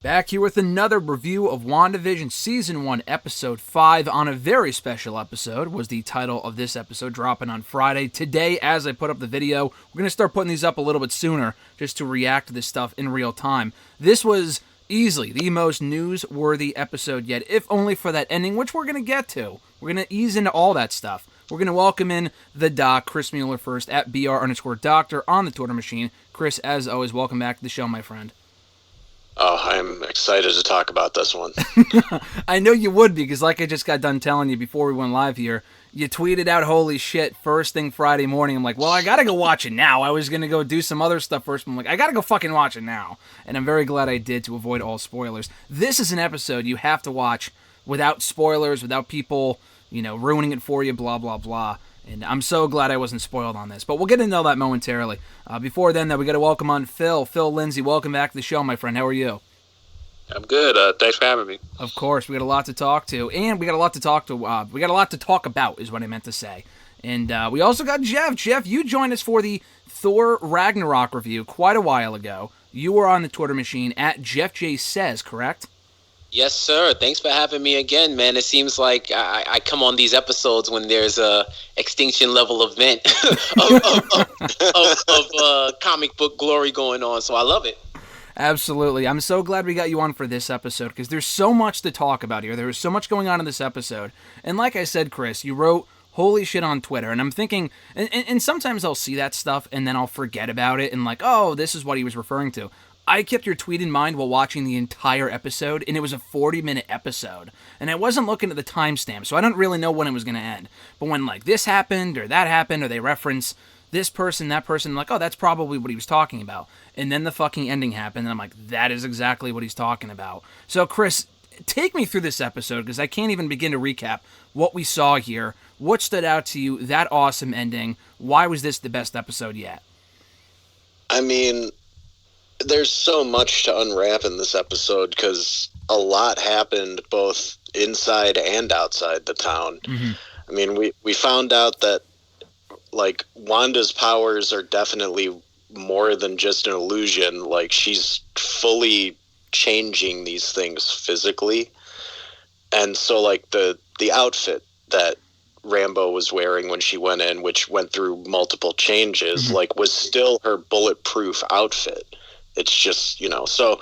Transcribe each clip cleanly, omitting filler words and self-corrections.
Back here with another review of WandaVision Season 1, Episode 5 on a very special episode was the title of this episode, dropping on Friday. Today, as I put up the video, we're going to start putting these up a little bit sooner just to react to this stuff in real time. This was easily the most newsworthy episode yet, if only for that ending, which we're going to get to. We're going to ease into all that stuff. We're going to welcome in the doc, Chris Mueller first, at BR_Doctor on the Twitter machine. Chris, as always, welcome back to the show, my friend. Oh, I'm excited to talk about this one. I know you would be, because like I just got done telling you before we went live here, you tweeted out, holy shit, first thing Friday morning. I'm like, well, I gotta go watch it now. I was gonna go do some other stuff first, but I'm like, I gotta go fucking watch it now. And I'm very glad I did to avoid all spoilers. This is an episode you have to watch without spoilers, without people, ruining it for you, blah, blah, blah. And I'm so glad I wasn't spoiled on this. But we'll get into all that momentarily. Before then, though, we got to welcome on Phil. Phil Lindsey, welcome back to the show, my friend. How are you? I'm good. Thanks for having me. Of course. We got a lot to talk to. And we got a lot to talk to. We got a lot to talk about, is what I meant to say. And we also got Jeff. Jeff, you joined us for the Thor Ragnarok review quite a while ago. You were on the Twitter machine at JeffJSays, correct? Yes, sir. Thanks for having me again, man. It seems like I come on these episodes when there's a extinction level event of comic book glory going on, so I love it. Absolutely. I'm so glad we got you on for this episode, because there's so much to talk about here. There is so much going on in this episode. And like I said, Chris, you wrote holy shit on Twitter, and I'm thinking, and sometimes I'll see that stuff, and then I'll forget about it, and like, oh, this is what he was referring to. I kept your tweet in mind while watching the entire episode, and it was a 40-minute episode. And I wasn't looking at the timestamp, so I don't really know when it was going to end. But when, like, this happened, or that happened, or they reference this person, that person, like, oh, that's probably what he was talking about. And then the fucking ending happened, and I'm like, that is exactly what he's talking about. So, Chris, take me through this episode, because I can't even begin to recap what we saw here. What stood out to you, that awesome ending? Why was this the best episode yet? I mean, there's so much to unwrap in this episode because a lot happened both inside and outside the town. Mm-hmm. I mean, we found out that, like, Wanda's powers are definitely more than just an illusion. Like, she's fully changing these things physically. And so, like, the outfit that Rambo was wearing when she went in, which went through multiple changes, mm-hmm. like, was still her bulletproof outfit. It's just, so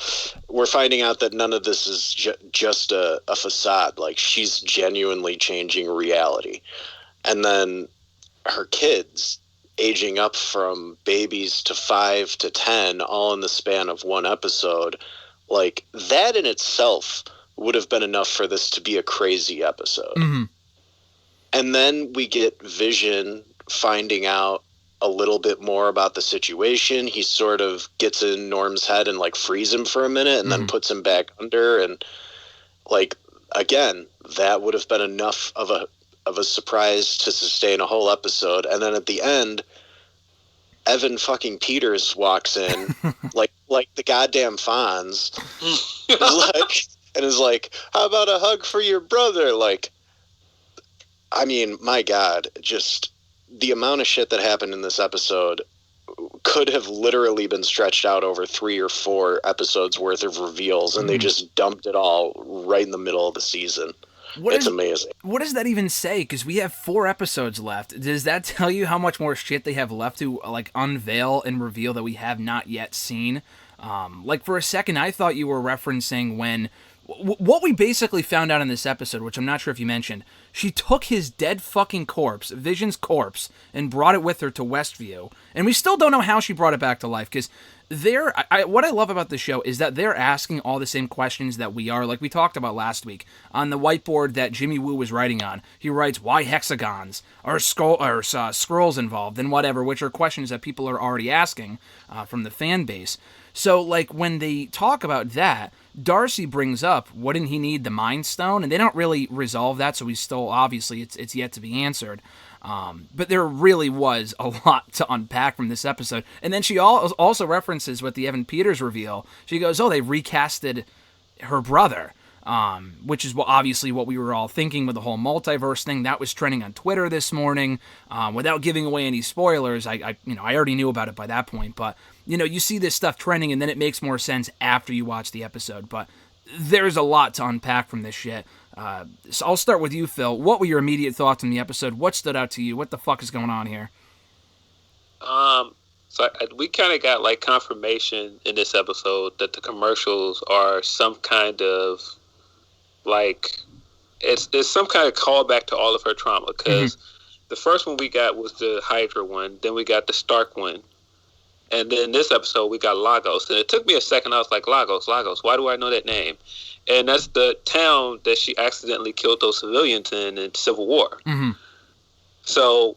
we're finding out that none of this is just a facade. Like, she's genuinely changing reality. And then her kids aging up from babies to 5 to 10, all in the span of one episode. Like, that in itself would have been enough for this to be a crazy episode. Mm-hmm. And then we get Vision finding out a little bit more about the situation. He sort of gets in Norm's head and, like, frees him for a minute and then puts him back under. And, like, again, that would have been enough of a surprise to sustain a whole episode. And then at the end, Evan fucking Peters walks in like the goddamn Fonz, and is like, how about a hug for your brother? Like, I mean, my God, just the amount of shit that happened in this episode could have literally been stretched out over 3 or 4 episodes worth of reveals, and they just dumped it all right in the middle of the season. It's amazing. What does that even say? Because we have 4 episodes left. Does that tell you how much more shit they have left to, like, unveil and reveal that we have not yet seen? Like, for a second, I thought you were referencing when what we basically found out in this episode, which I'm not sure if you mentioned, she took his dead fucking corpse, Vision's corpse, and brought it with her to Westview. And we still don't know how she brought it back to life, because what I love about the show is that they're asking all the same questions that we are, like we talked about last week. On the whiteboard that Jimmy Woo was writing on, he writes, why hexagons? Are scrolls involved? And whatever, which are questions that people are already asking from the fan base. So, like, when they talk about that, Darcy brings up, wouldn't he need the Mind Stone? And they don't really resolve that, so we still, obviously, it's yet to be answered. But there really was a lot to unpack from this episode. And then she also references with the Evan Peters reveal. She goes, oh, they recasted her brother. which is obviously what we were all thinking with the whole multiverse thing. That was trending on Twitter this morning. Without giving away any spoilers, I already knew about it by that point, but you see this stuff trending, and then it makes more sense after you watch the episode. But there's a lot to unpack from this shit. So I'll start with you, Phil. What were your immediate thoughts on the episode? What stood out to you? What the fuck is going on here? So we kind of got like confirmation in this episode that the commercials are some kind of like it's some kind of callback to all of her trauma, because the first one we got was the Hydra one, then we got the Stark one, and then this episode we got Lagos. And it took me a second. I was like, Lagos. Why do I know that name? And that's the town that she accidentally killed those civilians in Civil War. So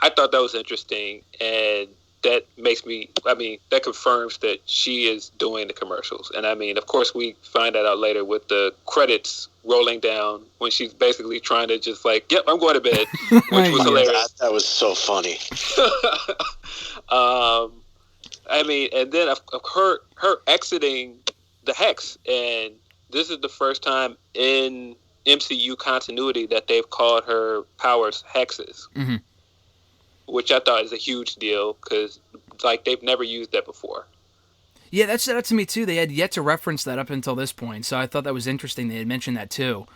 I thought that was interesting, and that makes me, that confirms that she is doing the commercials. And of course, we find that out later with the credits rolling down when she's basically trying to just like, yep, I'm going to bed, which was hilarious. That was so funny. And then of her exiting the Hex, and this is the first time in MCU continuity that they've called her powers hexes. Which I thought is a huge deal, because like they've never used that before. Yeah, that stood out to me too. They had yet to reference that up until this point, so I thought that was interesting. They had mentioned that too.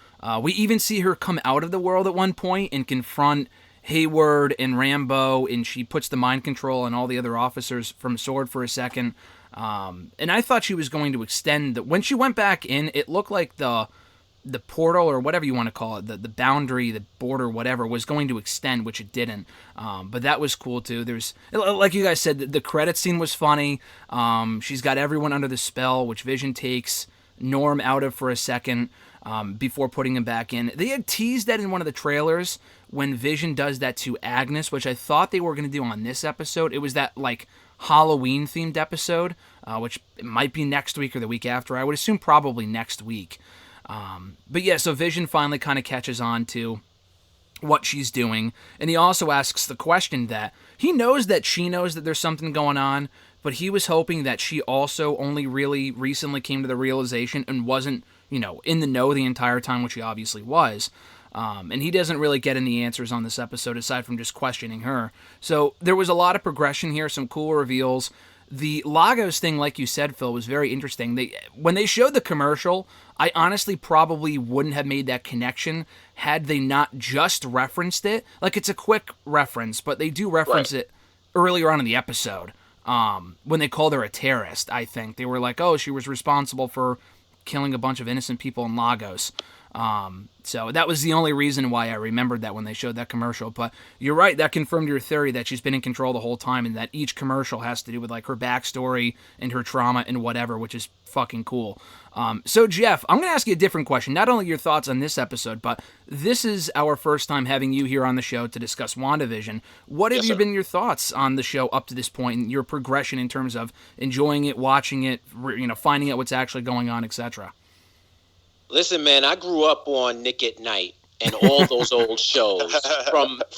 We even see her come out of the world at one point and confront Hayward and Rambo, and she puts the mind control on all the other officers from S.W.O.R.D for a second. And I thought she was going to extend when she went back in, it looked like the portal, or whatever you want to call it, the boundary, the border, whatever, was going to extend, which it didn't. But that was cool too. There's, like you guys said, the credit scene was funny. She's got everyone under the spell, which Vision takes Norm out of for a second before putting him back in. They had teased that in one of the trailers when Vision does that to Agnes, which I thought they were going to do on this episode. It was that like Halloween themed episode, which might be next week or the week after. I would assume probably next week. But yeah, so Vision finally kind of catches on to what she's doing, and he also asks the question that he knows that she knows that there's something going on, but he was hoping that she also only really recently came to the realization and wasn't, in the know the entire time, which he obviously was. And he doesn't really get any answers on this episode aside from just questioning her. So there was a lot of progression here, some cool reveals. The Lagos thing, like you said, Phil, was very interesting. When they showed the commercial, I honestly probably wouldn't have made that connection had they not just referenced it. Like, it's a quick reference, but they do reference it earlier on in the episode. When they called her a terrorist, I think. They were like, oh, she was responsible for killing a bunch of innocent people in Lagos. So that was the only reason why I remembered that when they showed that commercial. But you're right, that confirmed your theory that she's been in control the whole time, and that each commercial has to do with like her backstory and her trauma and whatever, which is fucking cool. So Jeff, I'm going to ask you a different question. Not only your thoughts on this episode, but this is our first time having you here on the show to discuss WandaVision. What have been your thoughts on the show up to this point, and your progression in terms of enjoying it, watching it, finding out what's actually going on, etc.? Listen, man, I grew up on Nick at Night and all those old shows,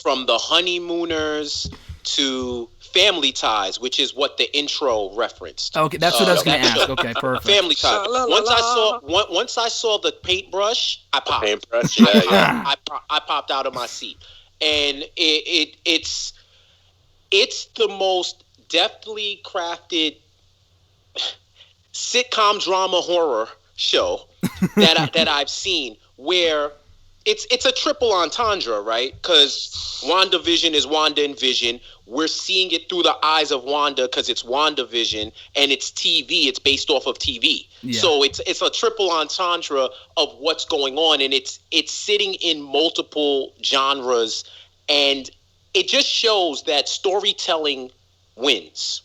from The Honeymooners to Family Ties, which is what the intro referenced. Okay, that's what I was going to ask. Okay, perfect. Family Ties. Once I saw the paintbrush, I popped. Paintbrush, yeah. I popped out of my seat, and it's the most deftly crafted sitcom drama horror show that I've seen, where it's a triple entendre, right? Because WandaVision is Wanda and Vision. We're seeing it through the eyes of Wanda because it's WandaVision, and it's TV. It's based off of TV. Yeah. So it's a triple entendre of what's going on, and it's sitting in multiple genres, and it just shows that storytelling wins.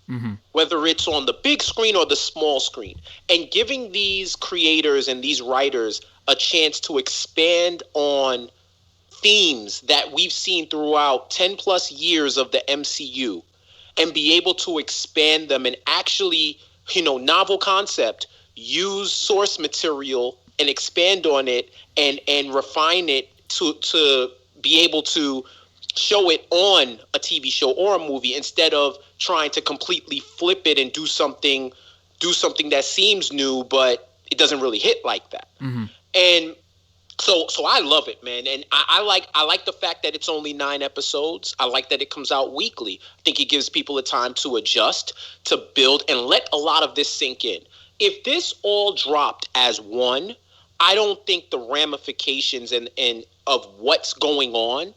Mm-hmm. Whether it's on the big screen or the small screen, and giving these creators and these writers a chance to expand on themes that we've seen throughout 10 plus years of the MCU, and be able to expand them and actually, novel concept, use source material and expand on it and refine it to be able to show it on a TV show or a movie, instead of trying to completely flip it and do something that seems new, but it doesn't really hit like that. Mm-hmm. And so I love it, man. And I like the fact that it's only 9 episodes. I like that it comes out weekly. I think it gives people a time to adjust, to build, and let a lot of this sink in. If this all dropped as one, I don't think the ramifications and of what's going on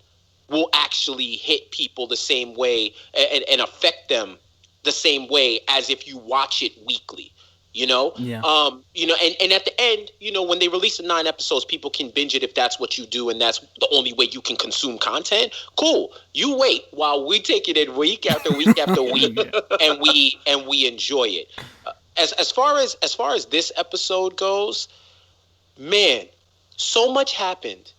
will actually hit people the same way and affect them the same way as if you watch it weekly. You know, yeah. And at the end, when they release the 9 episodes, people can binge it if that's what you do, and that's the only way you can consume content. Cool. You wait while we take it in week after week after week, and we enjoy it. As far as this episode goes, man, so much happened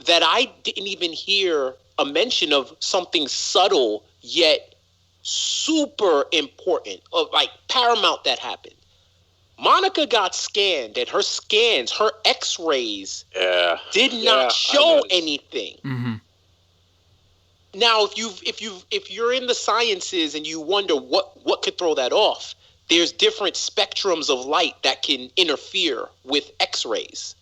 that I didn't even hear a mention of something subtle yet super important, of like paramount, that happened. Monica got scanned, and her scans, her x-rays did not show anything. Mm-hmm. Now, if you're in the sciences and you wonder what could throw that off, there's different spectrums of light that can interfere with x-rays.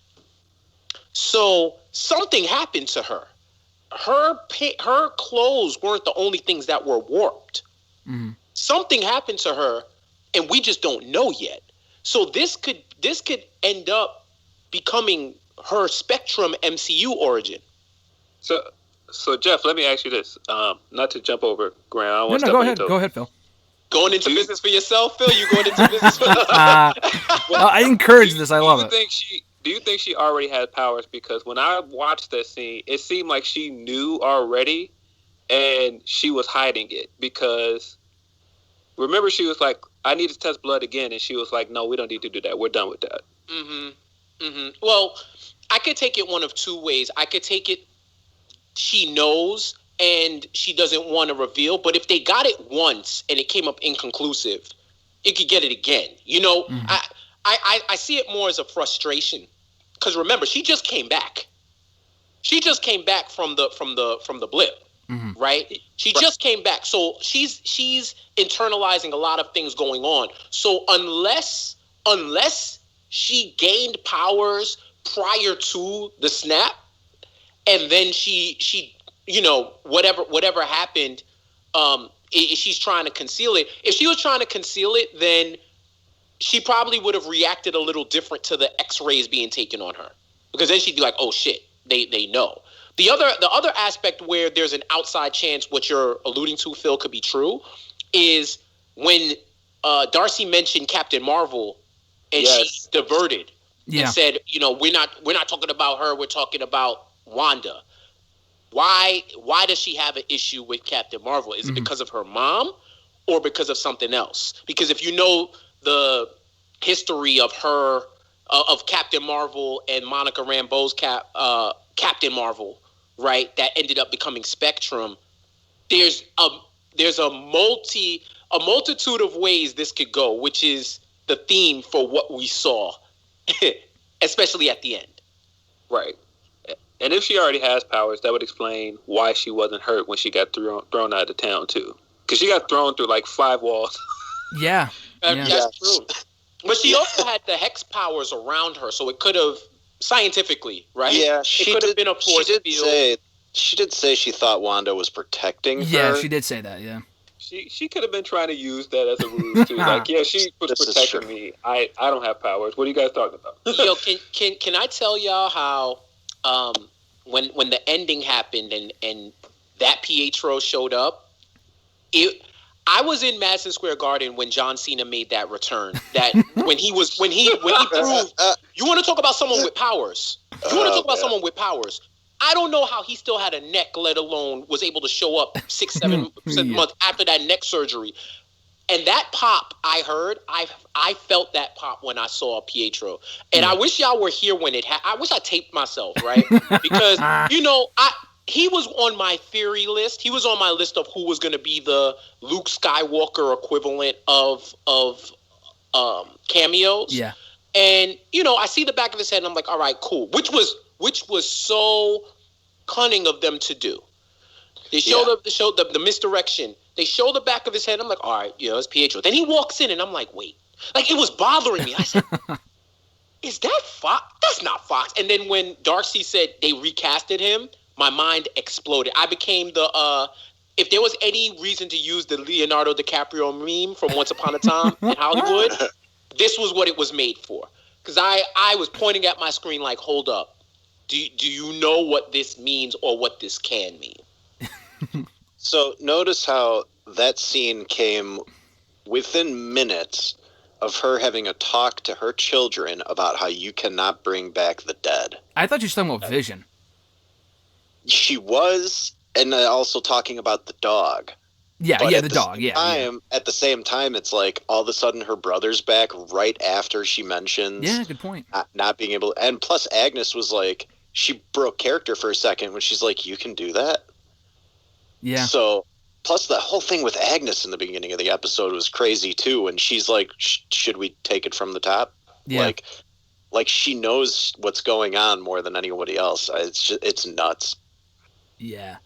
So something happened to her. Her clothes weren't the only things that were warped. Mm-hmm. Something happened to her, and we just don't know yet. So this could end up becoming her Spectrum MCU origin. So Jeff, let me ask you this. Not to jump over, Grant. No, go ahead. Go ahead, Phil. Going into business for yourself, Phil? You going into business for yourself? I encourage this. I love it. Do you think she already had powers? Because when I watched that scene, it seemed like she knew already, and she was hiding it. Because remember, she was like, "I need to test blood again," and she was like, "No, we don't need to do that. We're done with that." Mm-hmm. Mm-hmm. Well, I could take it one of two ways. I could take it she knows and she doesn't want to reveal. But if they got it once and it came up inconclusive, it could get it again. Mm-hmm. I see it more as a frustration, because remember, she just came back. She just came back from the blip, mm-hmm. right? She just came back, so she's internalizing a lot of things going on. So unless she gained powers prior to the snap, and then she whatever happened, she's trying to conceal it. If she was trying to conceal it, then she probably would have reacted a little different to the x-rays being taken on her, because then she'd be like, oh shit, they know. The other aspect where there's an outside chance what you're alluding to, Phil, could be true, is when Darcy mentioned Captain Marvel, and she diverted and said, we're not talking about her, we're talking about Wanda. Why does she have an issue with Captain Marvel? Is it because of her mom or because of something else? Because if you know the history of her, of Captain Marvel and Monica Rambeau's Captain Marvel, right, that ended up becoming Spectrum, there's a multitude of ways this could go, which is the theme for what we saw, especially at the end. Right. And if she already has powers, that would explain why she wasn't hurt when she got thrown out of town, too. Because she got thrown through like 5 walls. Yeah. That's true. But she also had the hex powers around her, so it could have, scientifically, right? Yeah, it could have been a force field. She did say she thought Wanda was protecting her. Yeah, she did say that, yeah. She could have been trying to use that as a ruse, too. Like, yeah, she was protecting me. I don't have powers. What are you guys talking about? Yo, can I tell y'all how... when the ending happened and that Pietro showed up, I was in Madison Square Garden when John Cena made that return. That when he proved, you want to talk about someone with powers. Someone with powers. I don't know how he still had a neck, let alone was able to show up 6-7 months after that neck surgery. And that pop I heard, I felt that pop when I saw Pietro. And I wish y'all were here when it happened. I wish I taped myself, right? Because, he was on my theory list. He was on my list of who was going to be the Luke Skywalker equivalent of cameos. Yeah. And, I see the back of his head and I'm like, all right, cool. Which was so cunning of them to do. They showed the misdirection. They show the back of his head. I'm like, all right, it's Pietro. Then he walks in, and I'm like, wait, Like, it was bothering me. I said, is that Fox? That's not Fox. And then when Darcy said they recasted him, my mind exploded. I became the if there was any reason to use the Leonardo DiCaprio meme from Once Upon a Time in Hollywood, this was what it was made for. Because I was pointing at my screen like, hold up. Do you know what this means or what this can mean? So notice how that scene came within minutes of her having a talk to her children about how you cannot bring back the dead. I thought you were talking about Vision. She was, and also talking about the dog. Yeah, But yeah, at the the dog, same yeah. time, At the same time, it's like all of a sudden her brother's back right after she mentions Yeah, good point. not being able. And plus, Agnes was like, she broke character for a second when she's like, "You can do that." Yeah. So, plus the whole thing with Agnes in the beginning of the episode was crazy too. And she's like, "Should we take it from the top?" Yeah. Like she knows what's going on more than anybody else. It's nuts. Yeah.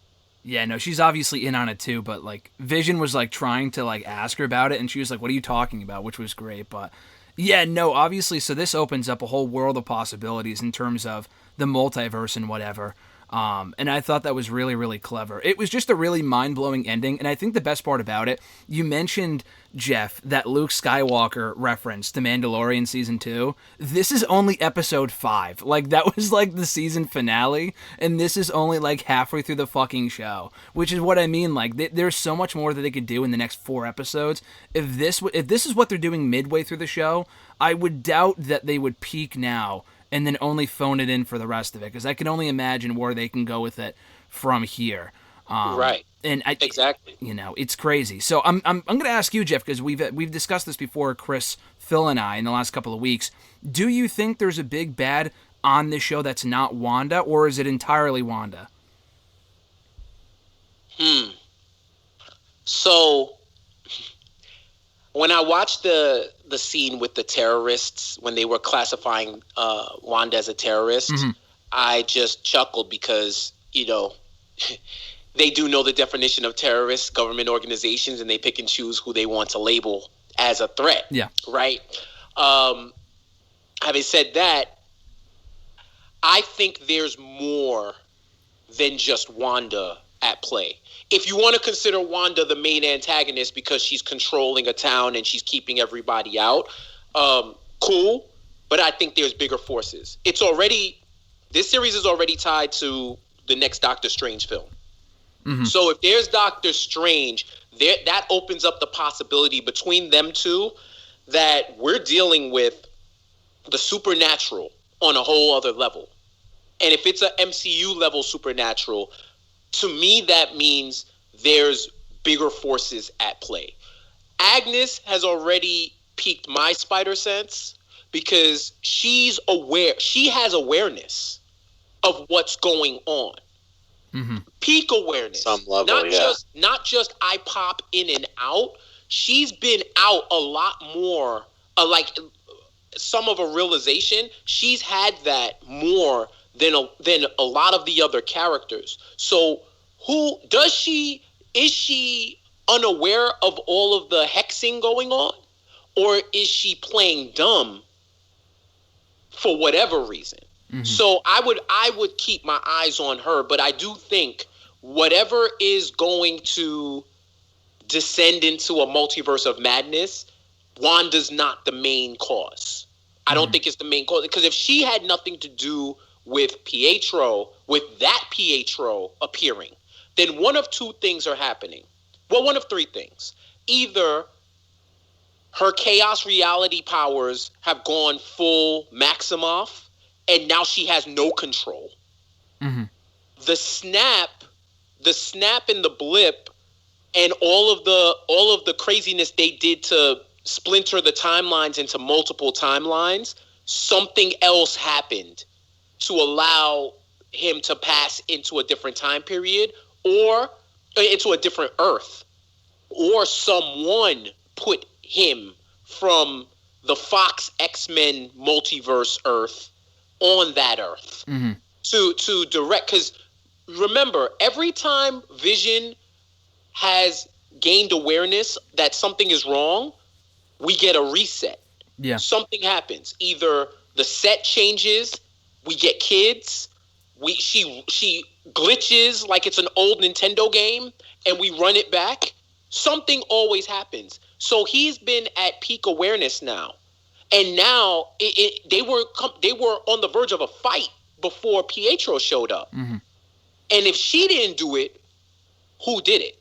Yeah, no, she's obviously in on it too, but like Vision was like trying to like ask her about it and she was like, "What are you talking about?" which was great, but yeah, no, obviously so this opens up a whole world of possibilities in terms of the multiverse and whatever. And I thought that was really, really clever. It was just a really mind-blowing ending, and I think the best part about it, you mentioned, Jeff, that Luke Skywalker reference to Mandalorian Season 2. This is only Episode 5. Like, that was, like, the season finale, and this is only, like, halfway through the fucking show. Which is what I mean, like, there's so much more that they could do in the next 4 episodes. If this is what they're doing midway through the show, I would doubt that they would peak now and then only phone it in for the rest of it, because I can only imagine where they can go with it from here. Right. And Exactly. You know, it's crazy. So I'm going to ask you, Jeff, because we've discussed this before, Chris, Phil, and I in the last couple of weeks. Do you think there's a big bad on this show that's not Wanda, or is it entirely Wanda? So when I watched the scene with the terrorists, when they were classifying Wanda as a terrorist, I just chuckled because, you know, they do know the definition of terrorists, government organizations, and they pick and choose who they want to label as a threat. Yeah. Right? Having said that, I think there's more than just Wanda at play. If you want to consider Wanda the main antagonist because she's controlling a town and she's keeping everybody out, cool. But I think there's bigger forces. This series is already tied to the next Doctor Strange film. So if there's Doctor Strange, that opens up the possibility between them two that we're dealing with the supernatural on a whole other level. And if it's a MCU level supernatural, to me, that means there's bigger forces at play. Agnes has already piqued my spider sense because she's aware. She has awareness of what's going on. Peak awareness. Some level, Not just I pop in and out. She's been out a lot more, like some of a realization. She's had that more than a lot of the other characters. So is she unaware of all of the hexing going on? Or is she playing dumb for whatever reason? So I would keep my eyes on her, but I do think whatever is going to descend into a multiverse of madness, Wanda's not the main cause. I don't think it's the main cause, because if she had nothing to do with that Pietro appearing, then one of two things are happening. Well, one of three things. Either her chaos reality powers have gone full Maximoff, and now she has no control. The snap and the blip, and all of the craziness they did to splinter the timelines into multiple timelines, something else happened to allow him to pass into a different time period or into a different Earth, or someone put him from the Fox X-Men multiverse Earth on that Earth to direct. Because remember, every time Vision has gained awareness that something is wrong, we get a reset. something happens. Either the set changes, we get kids, she glitches like it's an old Nintendo game, and we run it back. Something always happens. So he's been at peak awareness now, and now they were on the verge of a fight before Pietro showed up. Mm-hmm. And if she didn't do it, who did it?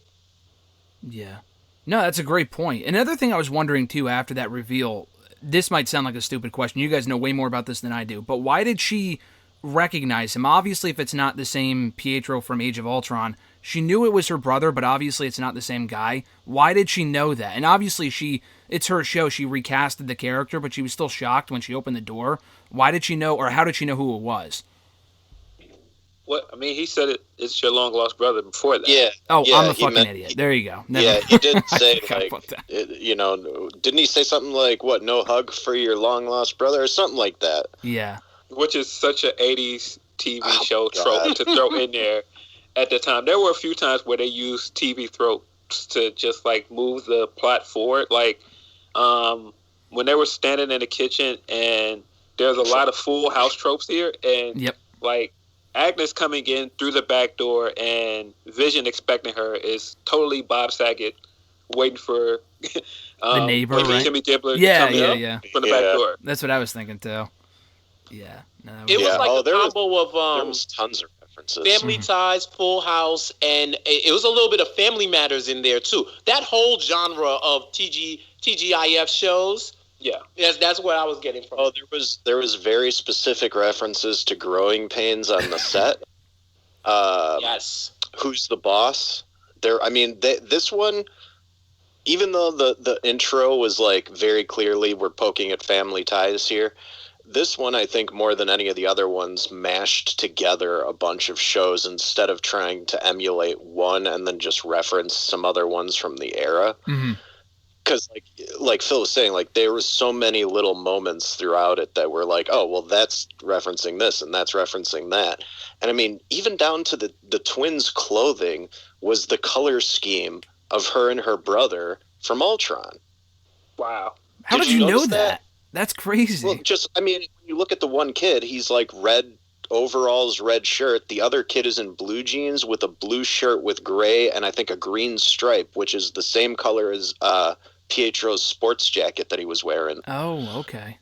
Yeah. No, that's a great point. Another thing I was wondering, too, after that reveal, this might sound like a stupid question. You guys know way more about this than I do. But why did she recognize him? Obviously, if it's not the same Pietro from Age of Ultron, she knew it was her brother, but obviously it's not the same guy. Why did she know that? And obviously, it's her show. She recasted the character, but she was still shocked when she opened the door. Why did she know, or how did she know who it was? What I mean, he said it's your long lost brother before that. Yeah. Oh, yeah, I'm a fucking idiot. There you go. Yeah, he did say didn't he say something like, "What? No hug for your long lost brother," or something like that? Yeah. Which is such an '80s TV show trope to throw in there. At the time, there were a few times where they used TV tropes to just like move the plot forward. Like when they were standing in the kitchen, and there's a lot of Full House tropes here, and like Agnes coming in through the back door and Vision expecting her is totally Bob Saget waiting for the neighbor, right? Jimmy Gibbler to come in from the back door. That's what I was thinking too. Yeah, it was like a combo of there was tons of references. Family Ties, Full House, and it was a little bit of Family Matters in there too. That whole genre of TGIF shows. Yeah, that's what I was getting from. Oh, there was very specific references to Growing Pains on the set. Yes. Who's the boss? This one, even though the intro was like very clearly we're poking at Family Ties here, this one I think more than any of the other ones mashed together a bunch of shows instead of trying to emulate one and then just reference some other ones from the era. Mm-hmm. Because, like Phil was saying, like there was so many little moments throughout it that were like, oh, well, that's referencing this and that's referencing that. And I mean, even down to the twins' clothing was the color scheme of her and her brother from Ultron. Wow. How did you know that? That's crazy. Well, when you look at the one kid, he's like red overalls, red shirt. The other kid is in blue jeans with a blue shirt with gray and I think a green stripe, which is the same color as Pietro's sports jacket that he was wearing. Oh, okay.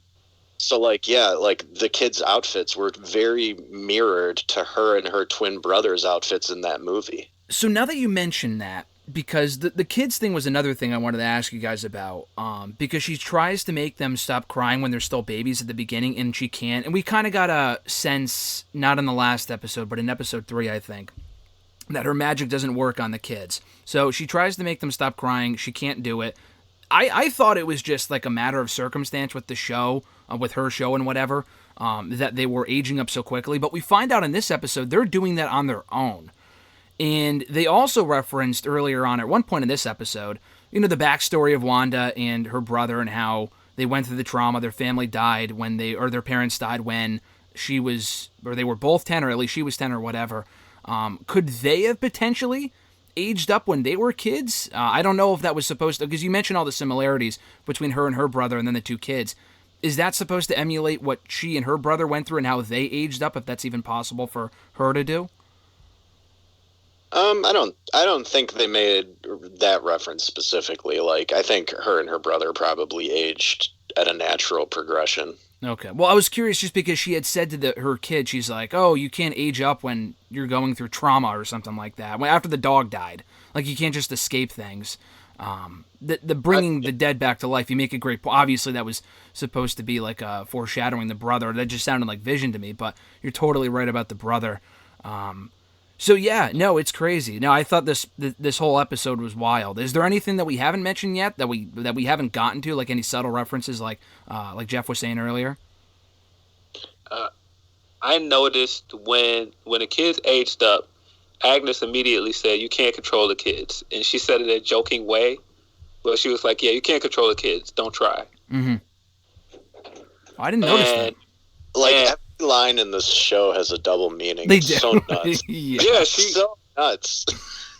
So, the kids' outfits were very mirrored to her and her twin brother's outfits in that movie. So now that you mention that, because the kids thing was another thing I wanted to ask you guys about, because she tries to make them stop crying when they're still babies at the beginning, and she can't. And we kind of got a sense, not in the last episode, but in episode 3, I think, that her magic doesn't work on the kids. So she tries to make them stop crying. She can't do it. I thought it was just like a matter of circumstance with the show, with her show and whatever, that they were aging up so quickly. But we find out in this episode they're doing that on their own. And they also referenced earlier on at one point in this episode, the backstory of Wanda and her brother and how they went through the trauma. Their family died their parents died when she was, or they were both 10, or at least she was 10 or whatever. Could they have potentially aged up when they were kids? I don't know if that was supposed to, because you mentioned all the similarities between her and her brother and then the two kids. Is that supposed to emulate what she and her brother went through and how they aged up, if that's even possible for her to do? I don't think they made that reference specifically. Like, I think her and her brother probably aged at a natural progression. Okay. Well, I was curious just because she had said to her kid, she's like, oh, you can't age up when you're going through trauma or something like that. After the dog died. Like, you can't just escape things. The bringing the dead back to life, you make a great point. Obviously, that was supposed to be like foreshadowing the brother. That just sounded like Vision to me, but you're totally right about the brother. So yeah, no, it's crazy. No, I thought this whole episode was wild. Is there anything that we haven't mentioned yet that we haven't gotten to, like any subtle references, like Jeff was saying earlier? I noticed when the kids aged up, Agnes immediately said, "You can't control the kids," and she said it in a joking way, but she was like, "Yeah, you can't control the kids. Don't try." Mm-hmm. I didn't notice that. Every line in this show has a double meaning. It's so nuts. Yeah, she's so nuts.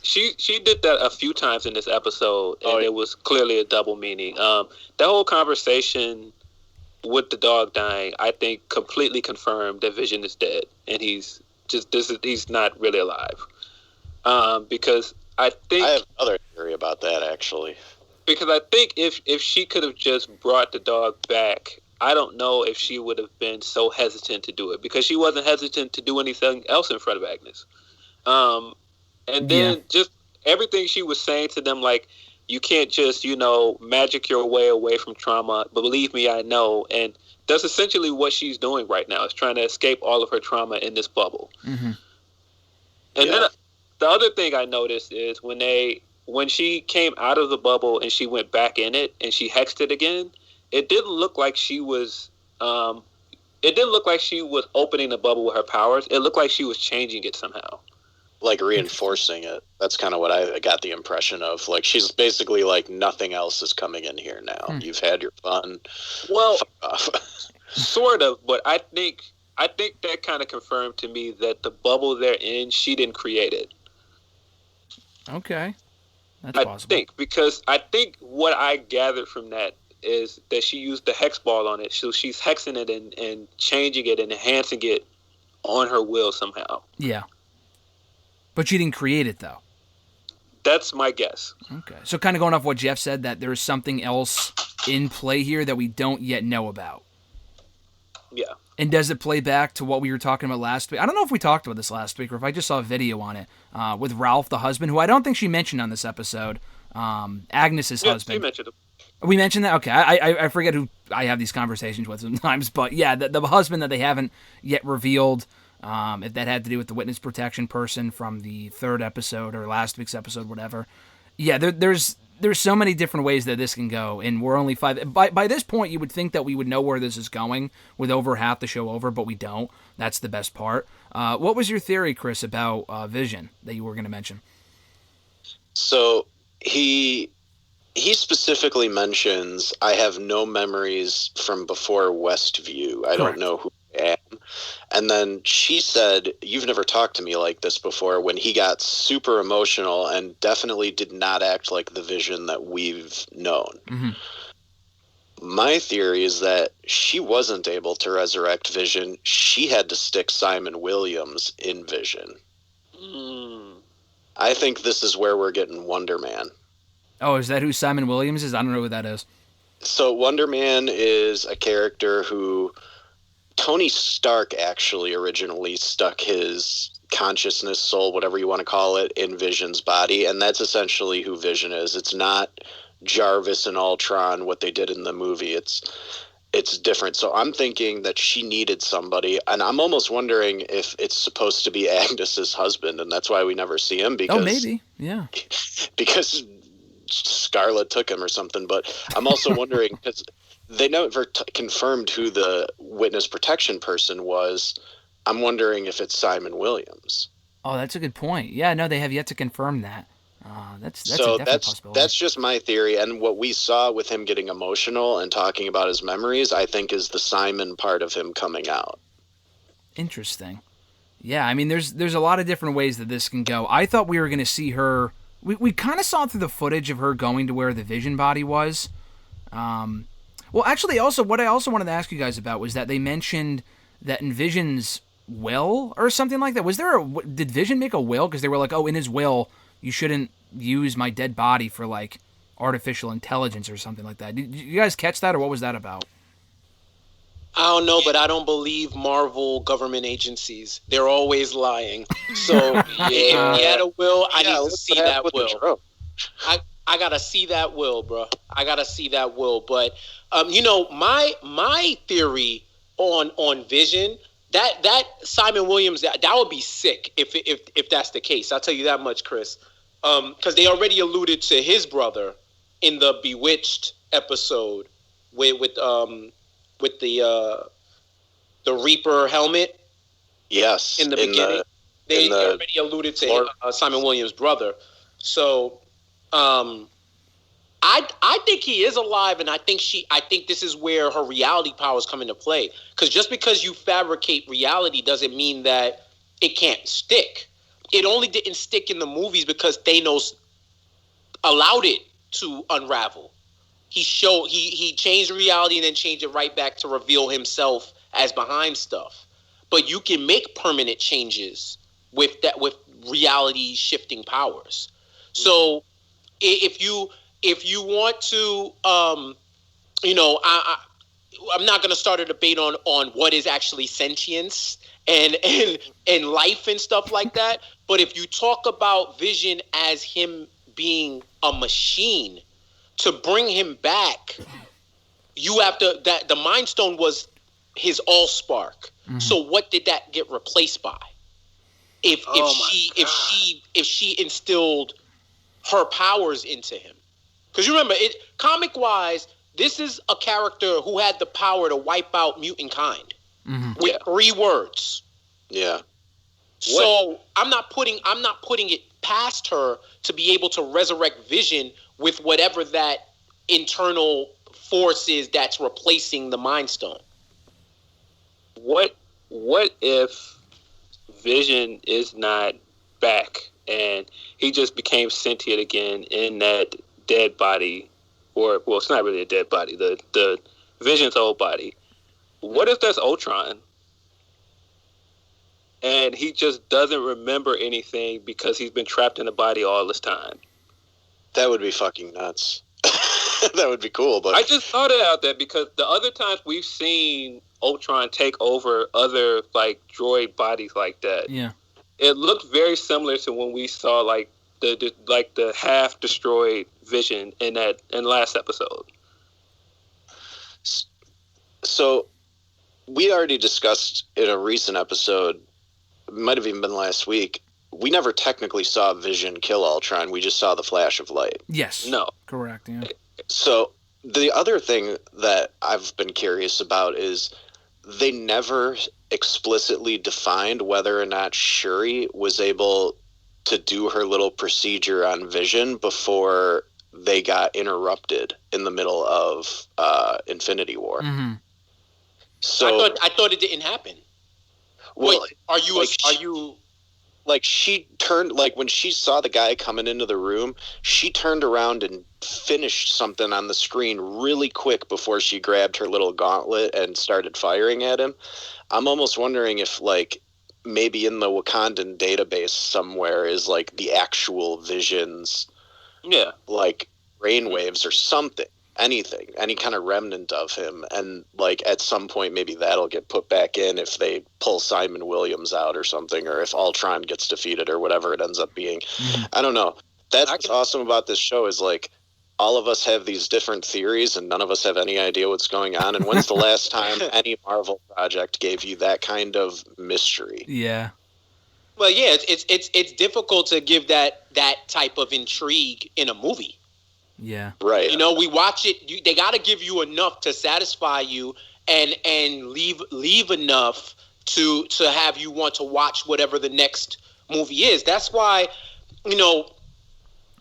She did that a few times in this episode, and it was clearly a double meaning. That whole conversation with the dog dying, I think completely confirmed that Vision is dead, and he's not really alive. Because I think I have another theory about that, actually. Because I think if she could have just brought the dog back, I don't know if she would have been so hesitant to do it, because she wasn't hesitant to do anything else in front of Agnes. And then just everything she was saying to them, like, you can't just, magic your way away from trauma. But believe me, I know. And that's essentially what she's doing right now, is trying to escape all of her trauma in this bubble. Mm-hmm. And then the other thing I noticed is when she came out of the bubble and she went back in it and she hexed it again, it didn't look like she was opening the bubble with her powers. It looked like she was changing it somehow. Like reinforcing it. That's kind of what I got the impression of. Like, she's basically like, nothing else is coming in here now. You've had your fun. Well, fuck off. Sort of, but I think that kind of confirmed to me that the bubble they're in, she didn't create it. Okay. That's possible. Because I think what I gathered from that is that she used the hex ball on it. So she's hexing it and changing it and enhancing it on her will somehow. Yeah. But she didn't create it, though. That's my guess. Okay. So kind of going off what Jeff said, that there's something else in play here that we don't yet know about. Yeah. And does it play back to what we were talking about last week? I don't know if we talked about this last week or if I just saw a video on it with Ralph, the husband, who I don't think she mentioned on this episode. Agnes's husband. She mentioned him. We mentioned that? Okay. I forget who I have these conversations with sometimes. But yeah, the husband that they haven't yet revealed, if that had to do with the witness protection person from the 3rd episode or last week's episode, whatever. Yeah, there's so many different ways that this can go, and we're only 5. By this point, you would think that we would know where this is going with over half the show over, but we don't. That's the best part. What was your theory, Chris, about Vision that you were going to mention? So he specifically mentions, I have no memories from before Westview. I don't know who I am. And then she said, you've never talked to me like this before, when he got super emotional and definitely did not act like the Vision that we've known. Mm-hmm. My theory is that she wasn't able to resurrect Vision. She had to stick Simon Williams in Vision. I think this is where we're getting Wonder Man. Oh, is that who Simon Williams is? I don't know who that is. So Wonder Man is a character who Tony Stark actually originally stuck his consciousness, soul, whatever you want to call it, in Vision's body, and that's essentially who Vision is. It's not Jarvis and Ultron, what they did in the movie. It's different. So I'm thinking that she needed somebody, and I'm almost wondering if it's supposed to be Agnes's husband, and that's why we never see him. Because, maybe, yeah. Because Scarlet took him or something. But I'm also wondering, because they never confirmed who the witness protection person was. I'm wondering if it's Simon Williams. Oh, that's a good point. Yeah, no, they have yet to confirm that. That's a definite possibility. That's just my theory, and what we saw with him getting emotional and talking about his memories, I think, is the Simon part of him coming out. Interesting. Yeah, I mean, there's a lot of different ways that this can go. I thought we were going to see her. We kind of saw through the footage of her going to where the Vision body was. Well, actually, what I also wanted to ask you guys about was that they mentioned that in Vision's will or something like that. Did Vision make a will? Because they were like, oh, in his will, you shouldn't use my dead body for, like, artificial intelligence or something like that. Did you guys catch that, or what was that about? I don't know, but I don't believe Marvel government agencies. They're always lying. So if he had a will, I need to see that will. I gotta see that will, bro. I gotta see that will. But my theory on Vision, that Simon Williams, that would be sick if that's the case. I'll tell you that much, Chris. Because they already alluded to his brother in the Bewitched episode with the Reaper helmet. Yes, in the beginning, they already alluded to Simon Williams' brother. So, I think he is alive, and I think this is where her reality powers come into play. Because just because you fabricate reality doesn't mean that it can't stick. It only didn't stick in the movies because Thanos allowed it to unravel. he changed reality and then changed it right back to reveal himself as behind stuff. But you can make permanent changes with reality shifting powers. So if you want to, I'm not going to start a debate on what is actually sentience and life and stuff like that. But if you talk about Vision as him being a machine, to bring him back, you have to, that the Mind Stone was his Allspark. Mm-hmm. So what did that get replaced by? If she instilled her powers into him, because you remember it, comic wise, this is a character who had the power to wipe out mutant kind with 3 words. Yeah. So I'm not putting it past her to be able to resurrect Vision with whatever that internal force is that's replacing the Mind Stone. What if Vision is not back and he just became sentient again in that dead body, or well, it's not really a dead body, the Vision's old body. What if that's Ultron and he just doesn't remember anything because he's been trapped in the body all this time? That would be fucking nuts. That would be cool, but I just thought it out there because the other times we've seen Ultron take over other like droid bodies like that. Yeah. It looked very similar to when we saw like the half destroyed Vision in last episode. So we already discussed in a recent episode, it might have even been last week, we never technically saw Vision kill Ultron. We just saw the flash of light. Yes. No. Correct, yeah. So the other thing that I've been curious about is they never explicitly defined whether or not Shuri was able to do her little procedure on Vision before they got interrupted in the middle of Infinity War. Mm-hmm. So I thought it didn't happen. Well, wait, are you like she turned, like when she saw the guy coming into the room, she turned around and finished something on the screen really quick before she grabbed her little gauntlet and started firing at him. I'm almost wondering if like maybe in the Wakandan database somewhere is like the actual Vision's like brainwaves or something, anything, any kind of remnant of him, and like at some point maybe that'll get put back in if they pull Simon Williams out or something, or if Ultron gets defeated or whatever it ends up being. I don't know. That's what's awesome about this show is like all of us have these different theories and none of us have any idea what's going on. And when's the last time any Marvel project gave you that kind of mystery? Yeah. Well, yeah, it's difficult to give that type of intrigue in a movie. Yeah. Right. You know, we watch it. They got to give you enough to satisfy you, and leave enough to have you want to watch whatever the next movie is. That's why, you know,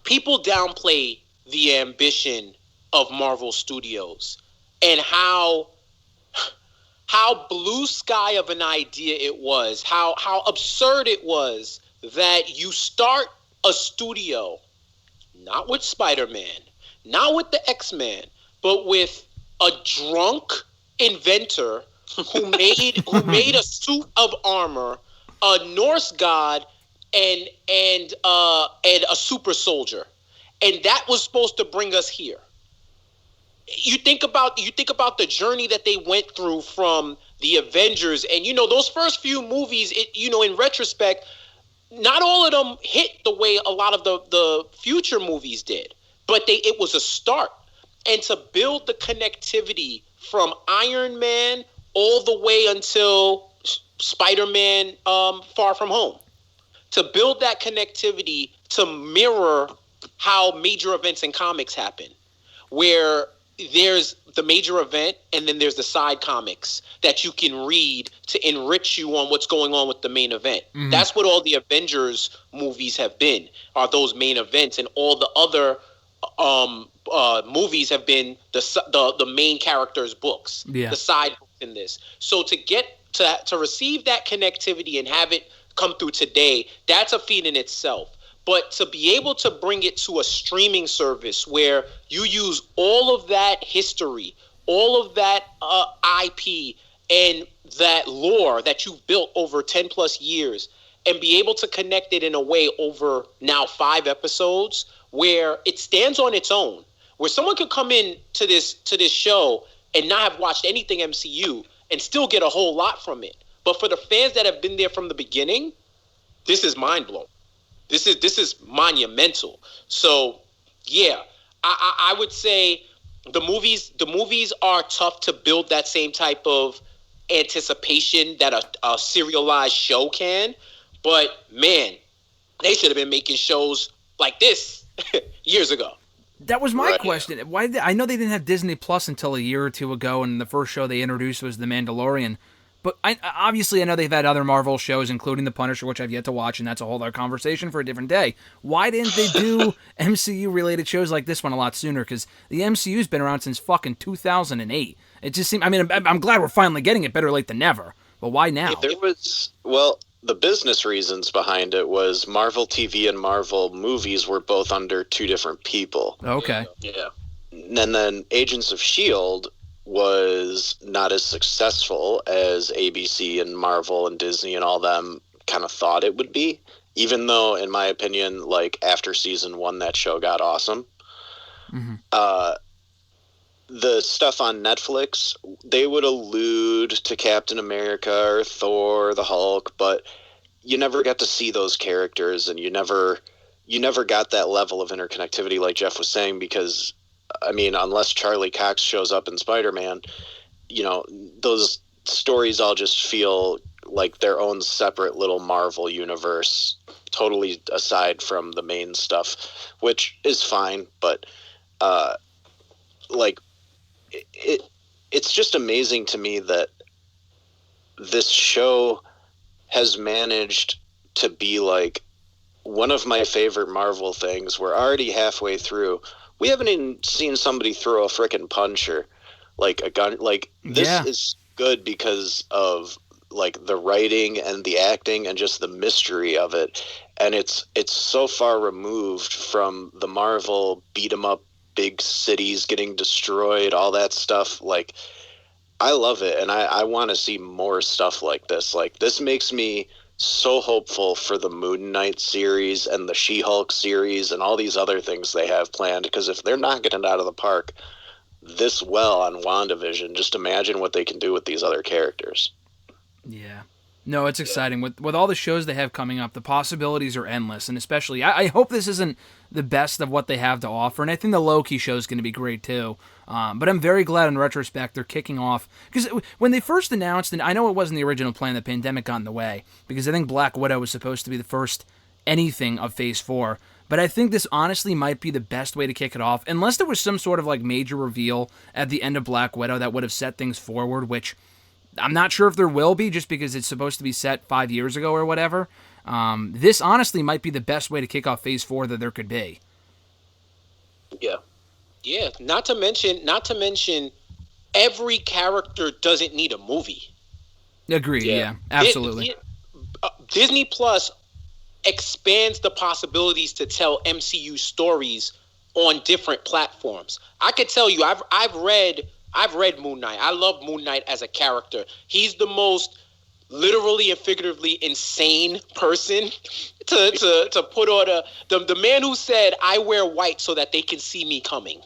people downplay the ambition of Marvel Studios and how blue sky of an idea it was, how absurd it was that you start a studio not with Spider-Man, not with the X-Men, but with a drunk inventor who made a suit of armor, a Norse god, and a super soldier. And that was supposed to bring us here. You think about the journey that they went through from the Avengers, and you know those first few movies. In retrospect, not all of them hit the way a lot of the future movies did, but it was a start. And to build the connectivity from Iron Man all the way until Spider-Man Far From Home, to build that connectivity to mirror how major events in comics happen, where there's the major event and then there's the side comics that you can read to enrich you on what's going on with the main event. Mm-hmm. That's what all the Avengers movies have been, are those main events, and all the other movies have been the main characters' books, the side books in this. So to get to receive that connectivity and have it come through today, that's a feat in itself. But to be able to bring it to a streaming service where you use all of that history, all of that IP, and that lore that you've built over 10 plus years, and be able to connect it in a way over now 5 episodes where it stands on its own, where someone could come in to this show and not have watched anything MCU and still get a whole lot from it. But for the fans that have been there from the beginning, this is mind-blowing. This is monumental. So, yeah, I would say the movies are tough to build that same type of anticipation that a serialized show can. But, man, they should have been making shows like this years ago. That was my question. Why? I know they didn't have Disney Plus until a year or two ago, and the first show they introduced was The Mandalorian. But obviously I know they've had other Marvel shows, including The Punisher, which I've yet to watch, and that's a whole other conversation for a different day. Why didn't they do MCU-related shows like this one a lot sooner? Because the MCU's been around since fucking 2008. It just seems... I mean, I'm glad we're finally getting it. Better late than never. But why now? The business reasons behind it was Marvel TV and Marvel movies were both under 2 different people. Okay. Yeah. And then Agents of S.W.O.R.D. was not as successful as ABC and Marvel and Disney and all them kind of thought it would be, even though, in my opinion, like after season 1, that show got awesome. Mm-hmm. The stuff on Netflix, they would allude to Captain America or Thor, the Hulk, but you never got to see those characters, and you never got that level of interconnectivity like Jeff was saying, because I mean, unless Charlie Cox shows up in Spider-Man, you know, those stories all just feel like their own separate little Marvel universe, totally aside from the main stuff, which is fine. But, it's just amazing to me that this show has managed to be like one of my favorite Marvel things. We're already halfway through. We haven't even seen somebody throw a frickin' puncher, like a gun. Like, this is good because of like the writing and the acting and just the mystery of it. And it's so far removed from the Marvel beat 'em up, big cities getting destroyed, all that stuff. Like, I love it, and I want to see more stuff like this. Like, this makes me so hopeful for the Moon Knight series and the She-Hulk series and all these other things they have planned, because if they're knocking it out of the park this well on WandaVision, just imagine what they can do with these other characters. Yeah. No, it's exciting. With all the shows they have coming up, the possibilities are endless, and especially, I hope this isn't the best of what they have to offer, and I think the Loki show is going to be great too. But I'm very glad in retrospect they're kicking off, because when they first announced, and I know it wasn't the original plan, the pandemic got in the way, because I think Black Widow was supposed to be the first anything of Phase 4, but I think this honestly might be the best way to kick it off, unless there was some sort of like major reveal at the end of Black Widow that would have set things forward, which I'm not sure if there will be, just because it's supposed to be set 5 years ago or whatever. This honestly might be the best way to kick off Phase 4 that there could be. Yeah. Not to mention, every character doesn't need a movie. Agreed. Yeah, absolutely. Disney Plus expands the possibilities to tell MCU stories on different platforms. I could tell you, I've read Moon Knight. I love Moon Knight as a character. He's the most literally and figuratively insane person to put on the man who said, "I wear white so that they can see me coming."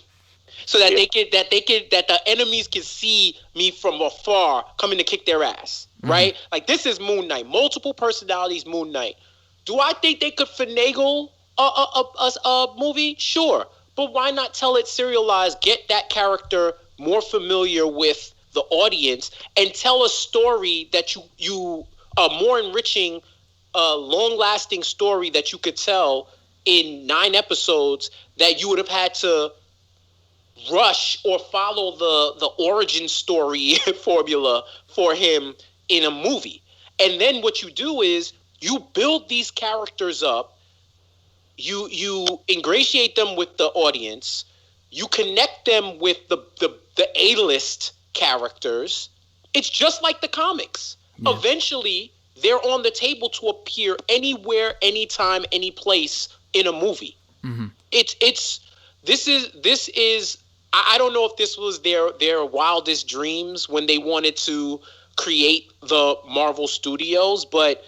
So that that the enemies can see me from afar coming to kick their ass. Right? Like, this is Moon Knight. Multiple personalities Moon Knight. Do I think they could finagle a movie? Sure. But why not tell it serialized, get that character more familiar with the audience, and tell a story that you a more enriching, long-lasting story that you could tell in 9 episodes that you would have had to rush or follow the origin story formula for him in a movie. And then what you do is you build these characters up, you ingratiate them with the audience, you connect them with the A-list characters. It's just like the comics. Eventually, they're on the table to appear anywhere, anytime, any place in a movie. Mm-hmm. This is I don't know if this was their wildest dreams when they wanted to create the Marvel Studios, but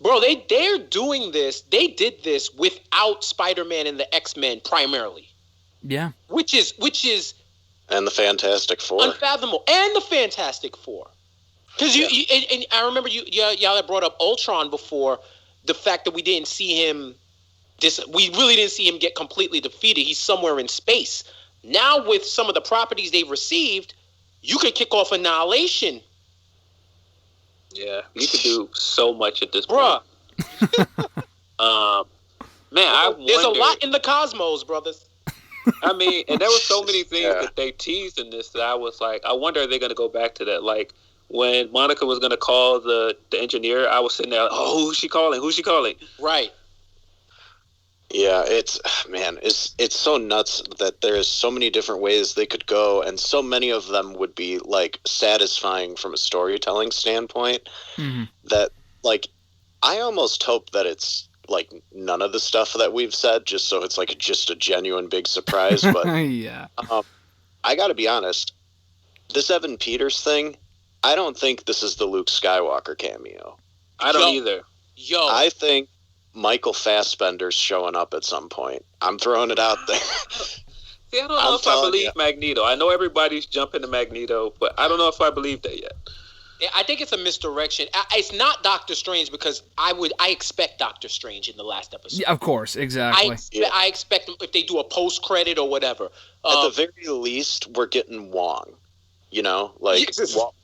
bro, they're doing this. They did this without Spider-Man and the X-Men primarily. Yeah. Which is and the Fantastic Four. Unfathomable. And the Fantastic Four. Because and I remember y'all had brought up Ultron before, the fact that we didn't see him we really didn't see him get completely defeated. He's somewhere in space. Now with some of the properties they've received, you could kick off Annihilation. Yeah, you could do so much at this Bruh. point. Man, There's a lot in the cosmos, brothers. I mean, and there were so many things that they teased in this that I was like, I wonder if they're going to go back to that. Like, when Monica was going to call the engineer, I was sitting there, oh, who's she calling? Who's she calling? Right. Yeah, it's so nuts that there's so many different ways they could go, and so many of them would be like satisfying from a storytelling standpoint. Mm-hmm. That, like, I almost hope that it's like none of the stuff that we've said, just so it's like just a genuine big surprise. But yeah, I got to be honest, this Evan Peters thing, I don't think this is the Luke Skywalker cameo. I don't either. I think Michael Fassbender's showing up at some point. I'm throwing it out there. See, I don't know if I believe Magneto. I know everybody's jumping to Magneto, but I don't know if I believe that yet. I think it's a misdirection. It's not Doctor Strange, because I expect Doctor Strange in the last episode. Yeah, of course, exactly. I expect them if they do a post-credit or whatever. At the very least, we're getting Wong. You know, like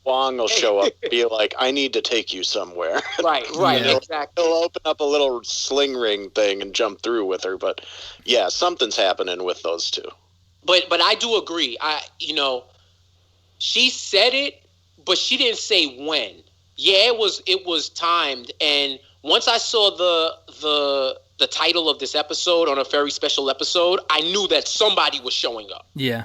Wong will show up and be like, I need to take you somewhere. Right, Yeah. exactly. He'll open up a little sling ring thing and jump through with her. But yeah, something's happening with those two. But I do agree. She said it, but she didn't say when. Yeah, it was timed. And once I saw the title of this episode on a very special episode, I knew that somebody was showing up. Yeah.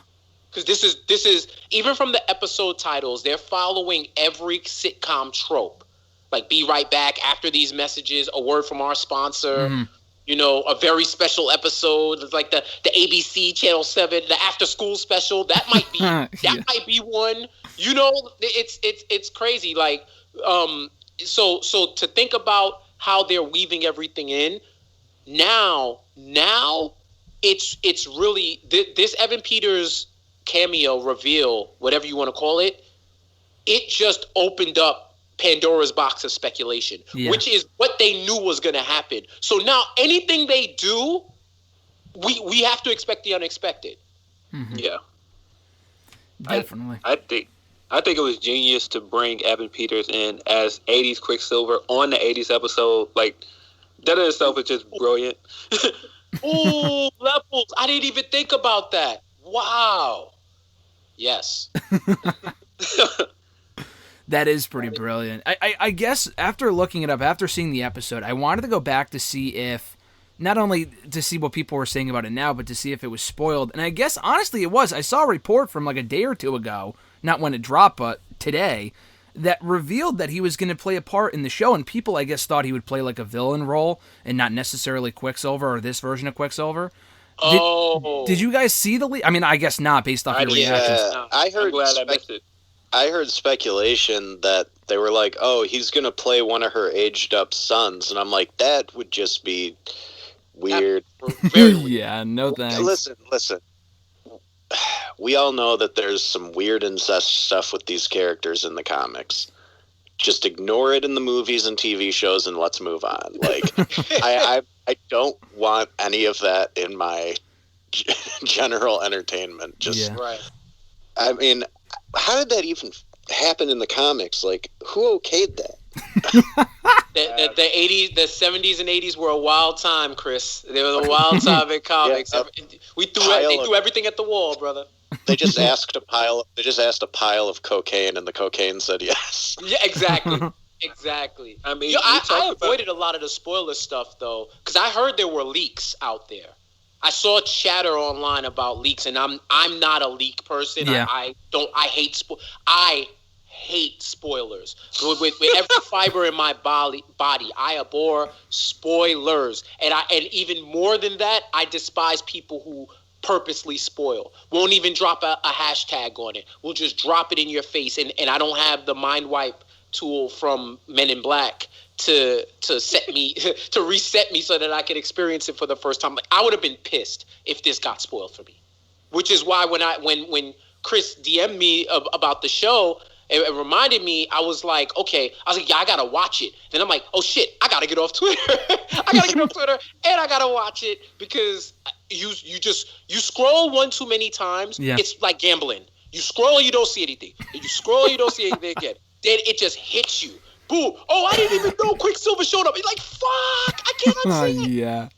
Because this is even from the episode titles, they're following every sitcom trope. Like, be right back after these messages, a word from our sponsor, a very special episode. It's like the ABC Channel 7, the after school special. That might be might be one. It's crazy. Like, so to think about how they're weaving everything in now it's really this Evan Peters cameo reveal, whatever you want to call it, it just opened up Pandora's box of speculation, which is what they knew was going to happen. So now anything they do, we have to expect the unexpected. Mm-hmm. Yeah, definitely. I think it was genius to bring Evan Peters in as 80s Quicksilver on the 80s episode. Like, that in itself is just brilliant. Ooh, levels! I didn't even think about that. Wow. Yes. That is pretty brilliant. I guess after looking it up, after seeing the episode, I wanted to go back to see if, not only to see what people were saying about it now, but to see if it was spoiled. And I guess, honestly, it was. I saw a report from like a day or two ago, not when it dropped, but today, that revealed that he was going to play a part in the show, and people, I guess, thought he would play like a villain role and not necessarily Quicksilver or this version of Quicksilver. Did you guys see the leak? I mean, I guess not, based off your reactions. Yeah, I heard speculation that they were like, oh, he's going to play one of her aged up sons. And I'm like, that would just be weird. Very weird. Yeah, no thanks. Listen. We all know that there's some weird incest stuff with these characters in the comics. Just ignore it in the movies and TV shows and let's move on. Like, I don't want any of that in my general entertainment. Right. I mean, how did that even happen in the comics? Like, who okayed that? The 80s, the 70s and 80s were a wild time, Chris. They were a wild time in comics. They threw everything at the wall, brother. They just asked a pile of cocaine, and the cocaine said yes. Yeah, exactly. I mean, I avoided a lot of the spoiler stuff though, because I heard there were leaks out there. I saw chatter online about leaks, and I'm not a leak person. Yeah. I hate spoilers. spoilers. With every fiber in my body, I abhor spoilers. And even more than that, I despise people who purposely spoil. Won't even drop a hashtag on it. We'll just drop it in your face. And I don't have the mind wipe tool from Men in Black to set me to reset me so that I could experience it for the first time. Like, I would have been pissed if this got spoiled for me. Which is why when Chris DM'd me about the show, it reminded me, I was like, yeah, I gotta watch it. Then I'm like, oh shit, I gotta get off Twitter. I gotta get off Twitter and I gotta watch it, because you scroll one too many times. Yeah. It's like gambling. You scroll, you don't see anything. And you scroll, you don't see anything again. Then it just hits you. Boom. Oh, I didn't even know Quicksilver showed up. You're like, fuck, I can't unsee it. Yeah.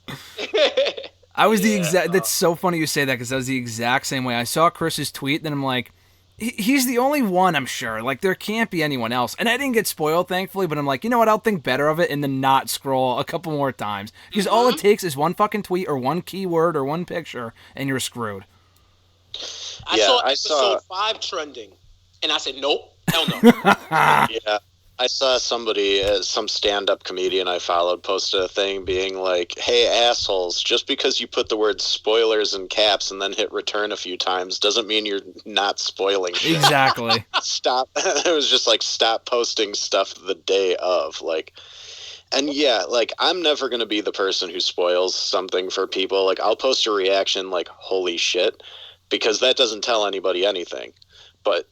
I was the exact. That's so funny you say that, because I was the exact same way. I saw Chris's tweet, then I'm like, he's the only one, I'm sure. Like, there can't be anyone else. And I didn't get spoiled, thankfully, but I'm like, you know what? I'll think better of it and then not scroll a couple more times. Because all it takes is one fucking tweet or one keyword or one picture, and you're screwed. I saw episode 5 trending, and I said, nope, hell no. Yeah. I saw somebody, some stand-up comedian I followed, posted a thing being like, hey, assholes, just because you put the word spoilers in caps and then hit return a few times doesn't mean you're not spoiling shit. Exactly. Stop. It was just like, stop posting stuff the day of. Like, and yeah, like, I'm never going to be the person who spoils something for people. Like, I'll post a reaction like, holy shit, because that doesn't tell anybody anything. But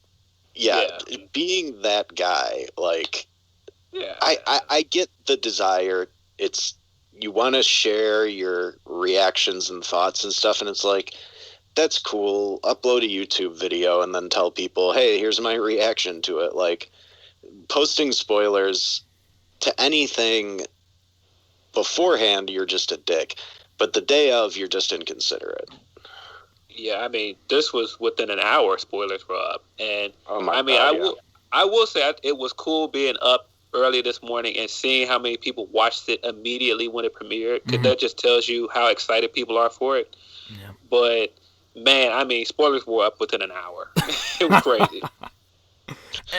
yeah, being that guy, like, I get the desire. It's, you want to share your reactions and thoughts and stuff, and it's like, that's cool. Upload a YouTube video and then tell people, hey, here's my reaction to it. Like, posting spoilers to anything beforehand, you're just a dick. But the day of, you're just inconsiderate. Yeah, I mean, this was within an hour. Spoilers were up, and I will say it was cool being up early this morning and seeing how many people watched it immediately when it premiered. Because that just tells you how excited people are for it. Yeah. But man, I mean, spoilers were up within an hour. It was crazy.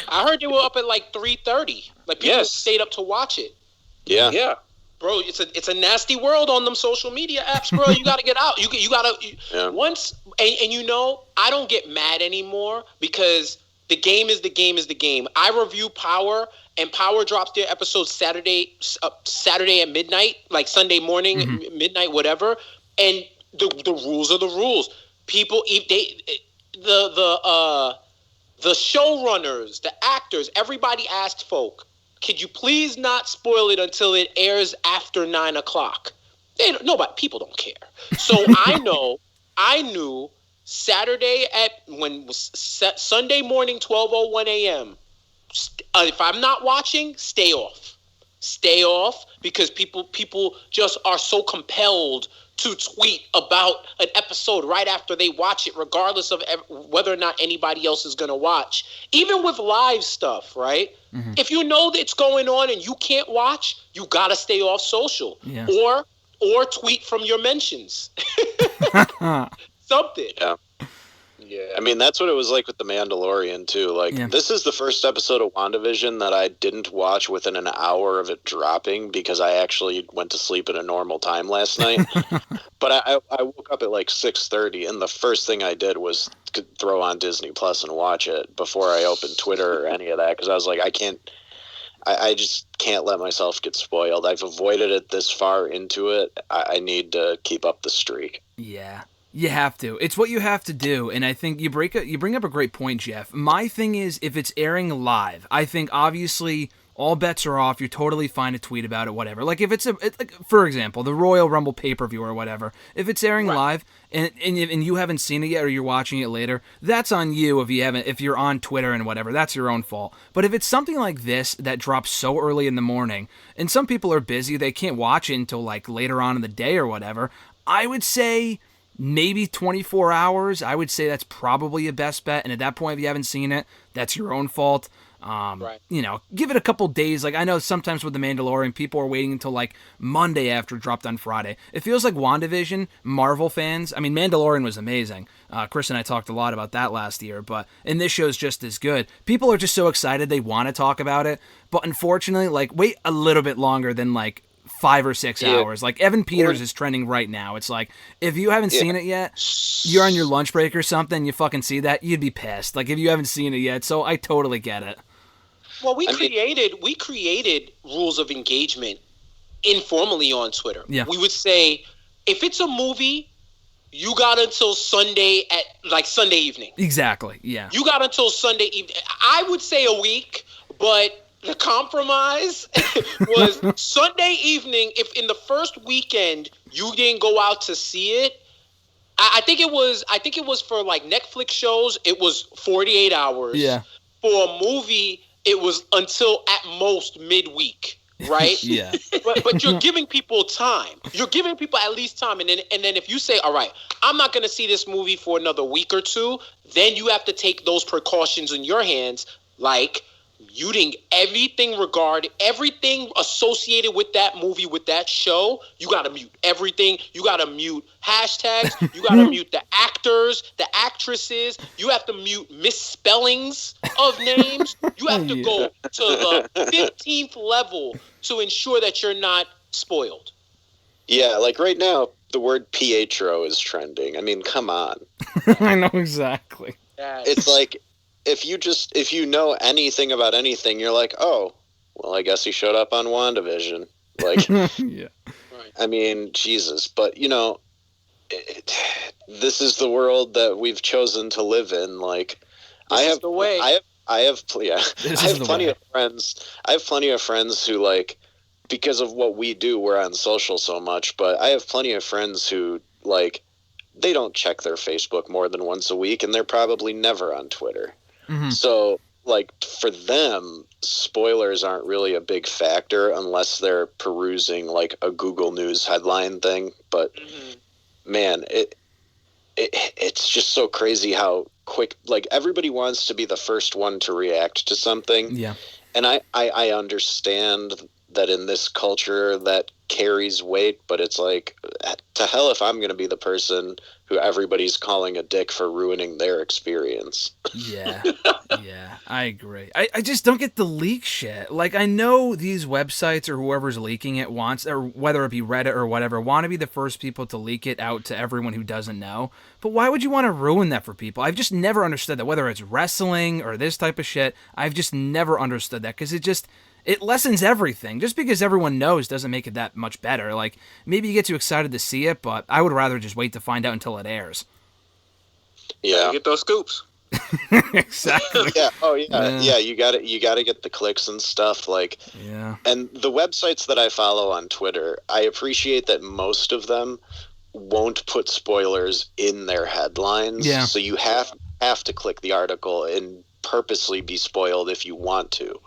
I heard they were up at like 3:30. Like, people stayed up to watch it. Yeah. Yeah. Bro, it's a nasty world on them social media apps, bro. You got to get out. You got to once, and you know, I don't get mad anymore, because the game is the game is the game. I review Power, and Power drops their episode Saturday at midnight, like Sunday morning, midnight, whatever. And the rules are the rules. People, the showrunners, the actors, everybody asked folk, could you please not spoil it until it airs after 9 o'clock? People don't care. So I knew Saturday Sunday morning, 12:01 a.m. If I'm not watching, stay off. Stay off, because people just are so compelled to tweet about an episode right after they watch it, regardless of whether or not anybody else is going to watch. Even with live stuff, right? Mm-hmm. If you know that it's going on and you can't watch, you got to stay off social. Yeah. Or tweet from your mentions. Something. Yeah. Yeah, I mean, that's what it was like with The Mandalorian, too. Like, this is the first episode of WandaVision that I didn't watch within an hour of it dropping, because I actually went to sleep at a normal time last night. But I woke up at like 6:30, and the first thing I did was throw on Disney Plus and watch it before I opened Twitter or any of that, because I was like, I just can't let myself get spoiled. I've avoided it this far into it. I need to keep up the streak. Yeah. You have to. It's what you have to do, and I think you bring up a great point, Jeff. My thing is, if it's airing live, I think obviously all bets are off. You're totally fine to tweet about it, whatever. Like, if it's like, for example, the Royal Rumble pay-per-view or whatever, if it's airing live and you haven't seen it yet, or you're watching it later, that's on you. If you're on Twitter and whatever, that's your own fault. But if it's something like this that drops so early in the morning, and some people are busy, they can't watch it until like later on in the day or whatever, I would say maybe 24 hours. I would say that's probably a best bet. And at that point, if you haven't seen it, that's your own fault. Right. You know, give it a couple days. Like, I know sometimes with The Mandalorian, people are waiting until like Monday after it dropped on Friday. It feels like WandaVision, Marvel fans. I mean, Mandalorian was amazing. Chris and I talked a lot about that last year, and this show's just as good. People are just so excited they want to talk about it, but unfortunately, like, wait a little bit longer than like 5 or 6 hours. Like, Evan Peters is trending right now. It's like, if you haven't seen it yet, you're on your lunch break or something, you fucking see that, you'd be pissed. Like, if you haven't seen it yet, so I totally get it. Well, we created rules of engagement informally on Twitter. Yeah. We would say, if it's a movie, you got until Sunday Sunday evening. Exactly, yeah. You got until Sunday evening. I would say a week, but the compromise was Sunday evening. If in the first weekend you didn't go out to see it, I think it was for like Netflix shows, it was 48 hours. Yeah. For a movie, it was until at most midweek, right? Yeah. But you're giving people time. You're giving people at least time, and then if you say, all right, I'm not going to see this movie for another week or two, then you have to take those precautions in your hands, like muting everything associated with that movie, with that show. You got to mute everything. You got to mute hashtags. You got to mute the actors, the actresses. You have to mute misspellings of names. You have to go to the 15th level to ensure that you're not spoiled. Yeah, like right now, the word Pietro is trending. I mean, come on. I know exactly. It's like, if you know anything about anything, you're like, oh, well, I guess he showed up on WandaVision. Like, yeah. I mean, Jesus. But, you know, this is the world that we've chosen to live in. Like, I have plenty of friends. I have plenty of friends who, like, because of what we do, we're on social so much. But I have plenty of friends who, like, they don't check their Facebook more than once a week, and they're probably never on Twitter. Mm-hmm. So, like, for them, spoilers aren't really a big factor unless they're perusing, like, a Google News headline thing. But, man, it's just so crazy how quick, like, everybody wants to be the first one to react to something. Yeah. And I understand that in this culture that carries weight, but it's like, to hell if I'm going to be the person who everybody's calling a dick for ruining their experience. Yeah, I agree. I just don't get the leak shit. Like, I know these websites or whoever's leaking it wants, or whether it be Reddit or whatever, want to be the first people to leak it out to everyone who doesn't know. But why would you want to ruin that for people? I've just never understood that, whether it's wrestling or this type of shit. I've just never understood that, because it lessens everything. Just because everyone knows doesn't make it that much better. Like, maybe you get too excited to see it, but I would rather just wait to find out until it airs. Yeah. Get those scoops. Exactly. Yeah. Oh, yeah. Yeah. You got to get the clicks and stuff. Like, yeah. And the websites that I follow on Twitter, I appreciate that most of them won't put spoilers in their headlines. Yeah. So you have to click the article and purposely be spoiled if you want to.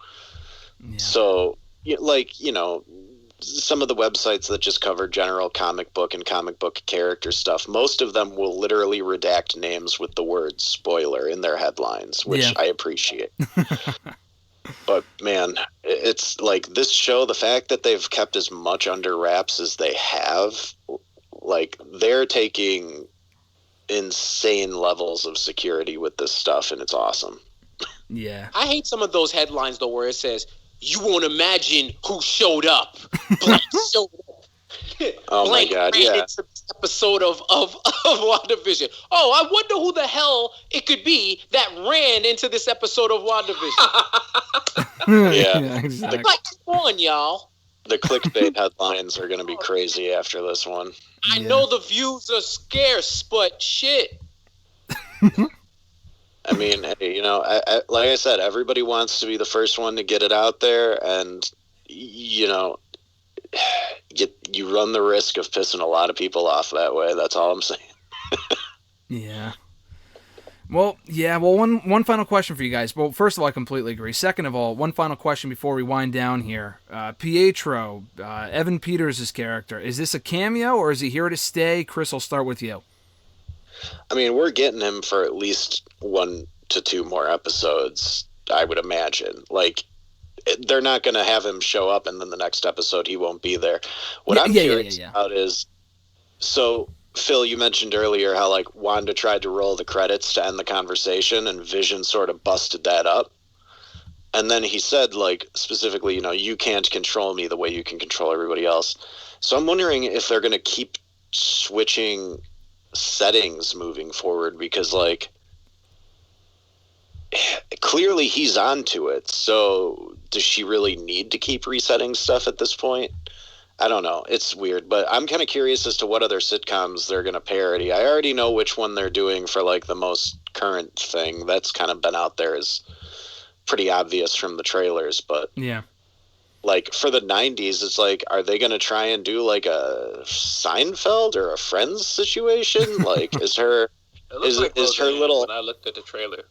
Yeah. So, like, you know, some of the websites that just cover general comic book and comic book character stuff, most of them will literally redact names with the word spoiler in their headlines, which I appreciate. But, man, it's like this show, the fact that they've kept as much under wraps as they have, like, they're taking insane levels of security with this stuff, and it's awesome. Yeah. I hate some of those headlines, though, where it says, "You won't imagine who showed up." Blank showed up. Oh, Blank my God, ran yeah. into this episode of WandaVision. Oh, I wonder who the hell it could be that ran into this episode of WandaVision. Yeah. Exactly. Like, come on, y'all. The clickbait headlines are going to be crazy after this one. I know the views are scarce, but shit. I mean, hey, you know, like I said, everybody wants to be the first one to get it out there, and, you know, you run the risk of pissing a lot of people off that way. That's all I'm saying. Yeah. Well, one final question for you guys. Well, first of all, I completely agree. Second of all, one final question before we wind down here. Pietro, Evan Peters' character, is this a cameo or is he here to stay? Chris, I'll start with you. I mean, we're getting him for at least 1 to 2 more episodes. I would imagine. Like, they're not going to have him show up and then the next episode he won't be there. What I'm curious about is, so Phil, you mentioned earlier how like Wanda tried to roll the credits to end the conversation and Vision sort of busted that up. And then he said, like, specifically, you know, you can't control me the way you can control everybody else. So I'm wondering if they're going to keep switching settings moving forward, because like clearly he's onto it. So does she really need to keep resetting stuff at this point? I don't know. It's weird, but I'm kind of curious as to what other sitcoms they're going to parody. I already know which one they're doing for like the most current thing. That's kind of been out there, is pretty obvious from the trailers, but yeah. Like for the 90s, it's like, are they going to try and do like a Seinfeld or a Friends situation? Like, is her little? When I looked at the trailer,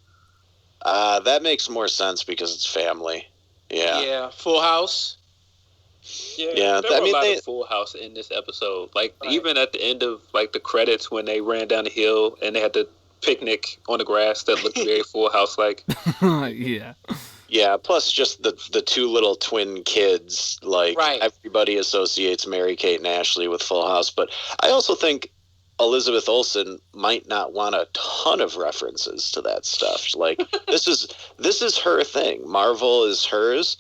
that makes more sense because it's family. Yeah. Yeah. Full House. Yeah. There were a lot of Full House in this episode. Like even at the end of like the credits when they ran down the hill and they had the picnic on the grass that looked very Full House like. Yeah. Yeah, plus just the two little twin kids, like everybody associates Mary-Kate and Ashley with Full House, but I also think Elizabeth Olsen might not want a ton of references to that stuff. Like this is her thing. Marvel is hers.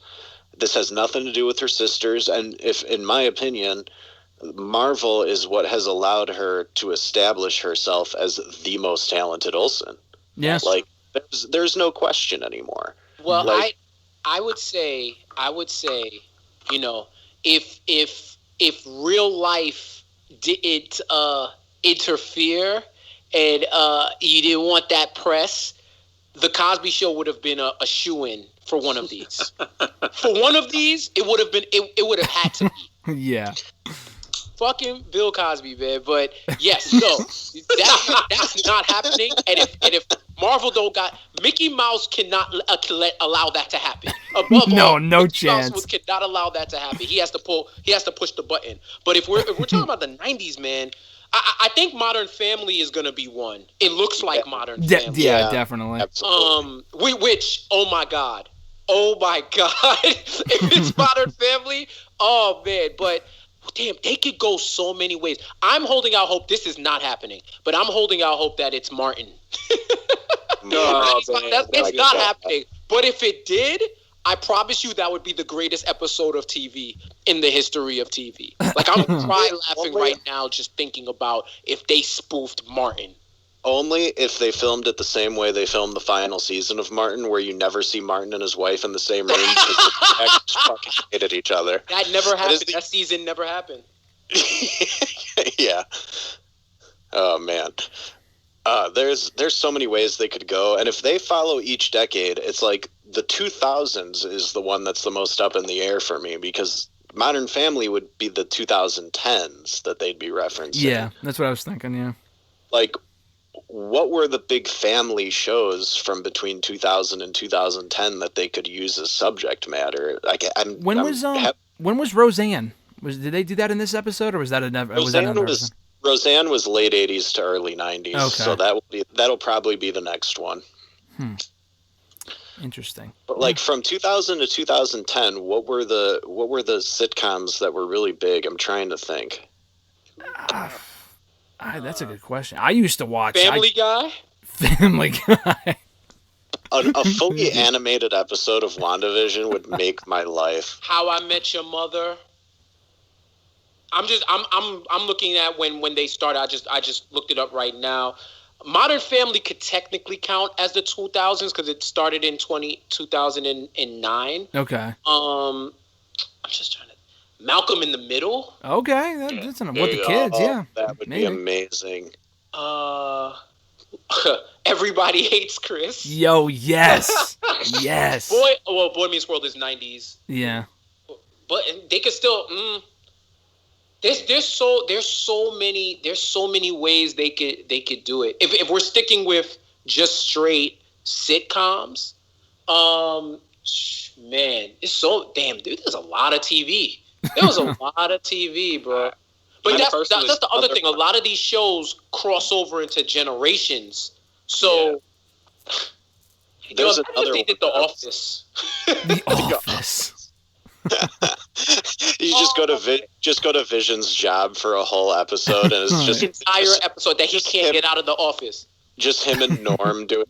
This has nothing to do with her sisters, and if in my opinion, Marvel is what has allowed her to establish herself as the most talented Olsen. Yes. Like there's no question anymore. Well, like, I would say, you know, if real life didn't interfere and you didn't want that press, the Cosby Show would have been a shoo-in for one of these. For one of these, it would have had to be. Yeah. Fucking Bill Cosby, man. But yes, no, that's not happening. And if Marvel don't got Mickey Mouse cannot allow that to happen. Above all, no chance. Mouse cannot allow that to happen. He has to push the button. But if we're talking about the 90s, man, I think Modern Family is gonna be one. It looks like Modern Family. Yeah, definitely. Absolutely. Which oh my god, if it's Modern Family, oh man, but. Damn, they could go so many ways. I'm holding out hope this is not happening, but I'm holding out hope that it's Martin. It's not happening. But if it did, I promise you that would be the greatest episode of TV in the history of TV. Like, I'm crying laughing right now just thinking about if they spoofed Martin. Only if they filmed it the same way they filmed the final season of Martin, where you never see Martin and his wife in the same room because the actors fucking hated each other. That never happened. That season never happened. Yeah. Oh man. There's so many ways they could go, and if they follow each decade, it's like the 2000s is the one that's the most up in the air for me, because Modern Family would be the 2010s that they'd be referencing. Yeah, that's what I was thinking. Yeah. Like, what were the big family shows from between 2000 and 2010 that they could use as subject matter? Like, when was Roseanne? Did they do that in this episode, or was that another? Roseanne was late 80s to early 90s, okay. So that'll probably be the next one. Interesting. But like from 2000 to 2010, what were the sitcoms that were really big? I'm trying to think. That's a good question. I used to watch Family Guy. Family Guy. A fully animated episode of WandaVision would make my life. How I Met Your Mother. I'm looking at when they started. I just looked it up right now. Modern Family could technically count as the 2000s because it started in 2009. Okay. I'm just trying to. Malcolm in the Middle. Okay, that's with the kids. Yeah, that would be amazing. Everybody Hates Chris. Yo, yes, yes. Boy Meets World is 90s. Yeah, but they could still. There's so many ways they could do it. If we're sticking with just straight sitcoms, man, it's so damn dude. There's a lot of TV. There was a lot of TV, bro. But that's the other thing. A lot of these shows cross over into generations. So There's another they did The Office. The Office. You just go to Vision's job for a whole episode, and it's just the entire episode that he can't get out of the office. Just him and Norm doing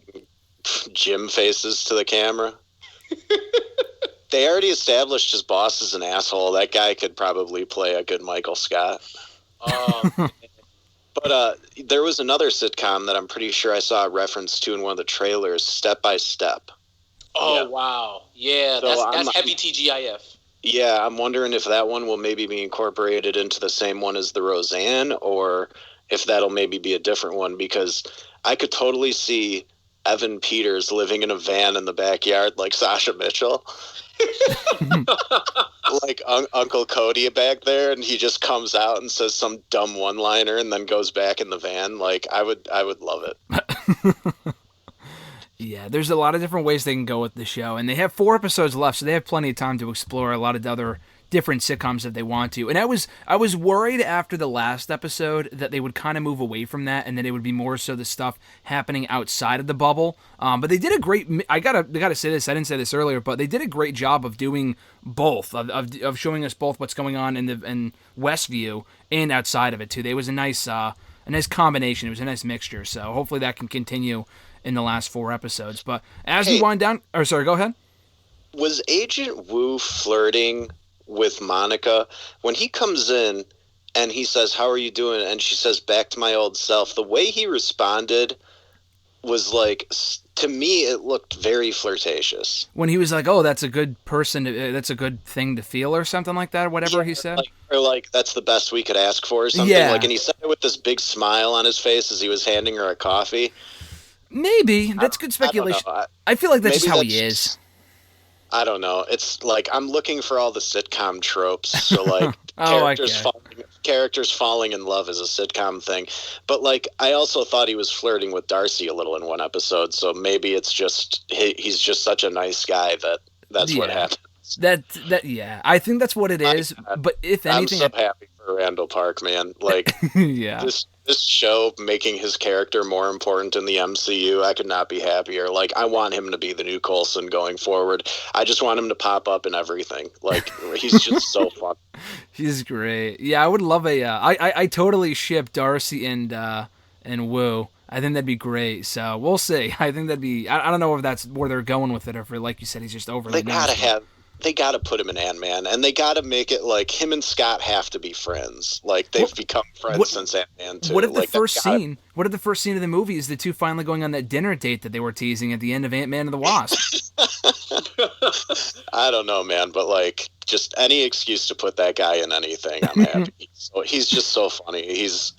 Jim faces to the camera. They already established his boss is an asshole. That guy could probably play a good Michael Scott. But there was another sitcom that I'm pretty sure I saw a reference to in one of the trailers, Step by Step. Oh, yeah. Wow. Yeah, so that's heavy TGIF. Yeah, I'm wondering if that one will maybe be incorporated into the same one as the Roseanne, or if that'll maybe be a different one, because I could totally see Evan Peters living in a van in the backyard like Sasha Mitchell. Like Uncle Cody back there, and he just comes out and says some dumb one-liner and then goes back in the van. Like, I would love it. Yeah, there's a lot of different ways they can go with the show, and they have 4 episodes left, so they have plenty of time to explore a lot of the other different sitcoms if they want to. And I was worried after the last episode that they would kind of move away from that, and that it would be more so the stuff happening outside of the bubble. But they did a great. I gotta say this. I didn't say this earlier, but they did a great job of doing both, of showing us both what's going on in Westview and outside of it too. There was a nice combination. It was a nice mixture. So hopefully that can continue in the last 4 episodes. But as we wind down, or sorry, go ahead. Was Agent Wu flirting with Monica when he comes in and he says, "How are you doing?" and she says, "Back to my old self"? The way he responded was like, to me, it looked very flirtatious. When he was like, "Oh, that's a good person, that's a good thing to feel," or something like that, or whatever he said. Or that's the best we could ask for, or something. Yeah. Like, and he said it with this big smile on his face as he was handing her a coffee. Maybe. That's good speculation. I feel like that's just how he is. I don't know. It's like I'm looking for all the sitcom tropes. So like characters falling in love is a sitcom thing. But like I also thought he was flirting with Darcy a little in one episode. So maybe it's just he's just such a nice guy that's what happens. Yeah. I think that's what it is. But if anything, I'm so happy for Randall Park, man. Like yeah. This show making his character more important in the MCU, I could not be happier. Like, I want him to be the new Coulson going forward. I just want him to pop up in everything. Like, he's just so fun. He's great. Yeah, I would love I totally ship Darcy and Wu. I think that'd be great. So we'll see. I think that'd be. I don't know if that's where they're going with it, or if, like you said, he's just overly. They gotta put him in Ant-Man, and they gotta make it like him and Scott have to be friends. Like they've become friends since Ant-Man 2. What if the first scene? What if the first scene of the movie is the two finally going on that dinner date that they were teasing at the end of Ant-Man and the Wasp? I don't know, man, but like just any excuse to put that guy in anything, I'm happy. He's just so funny. He's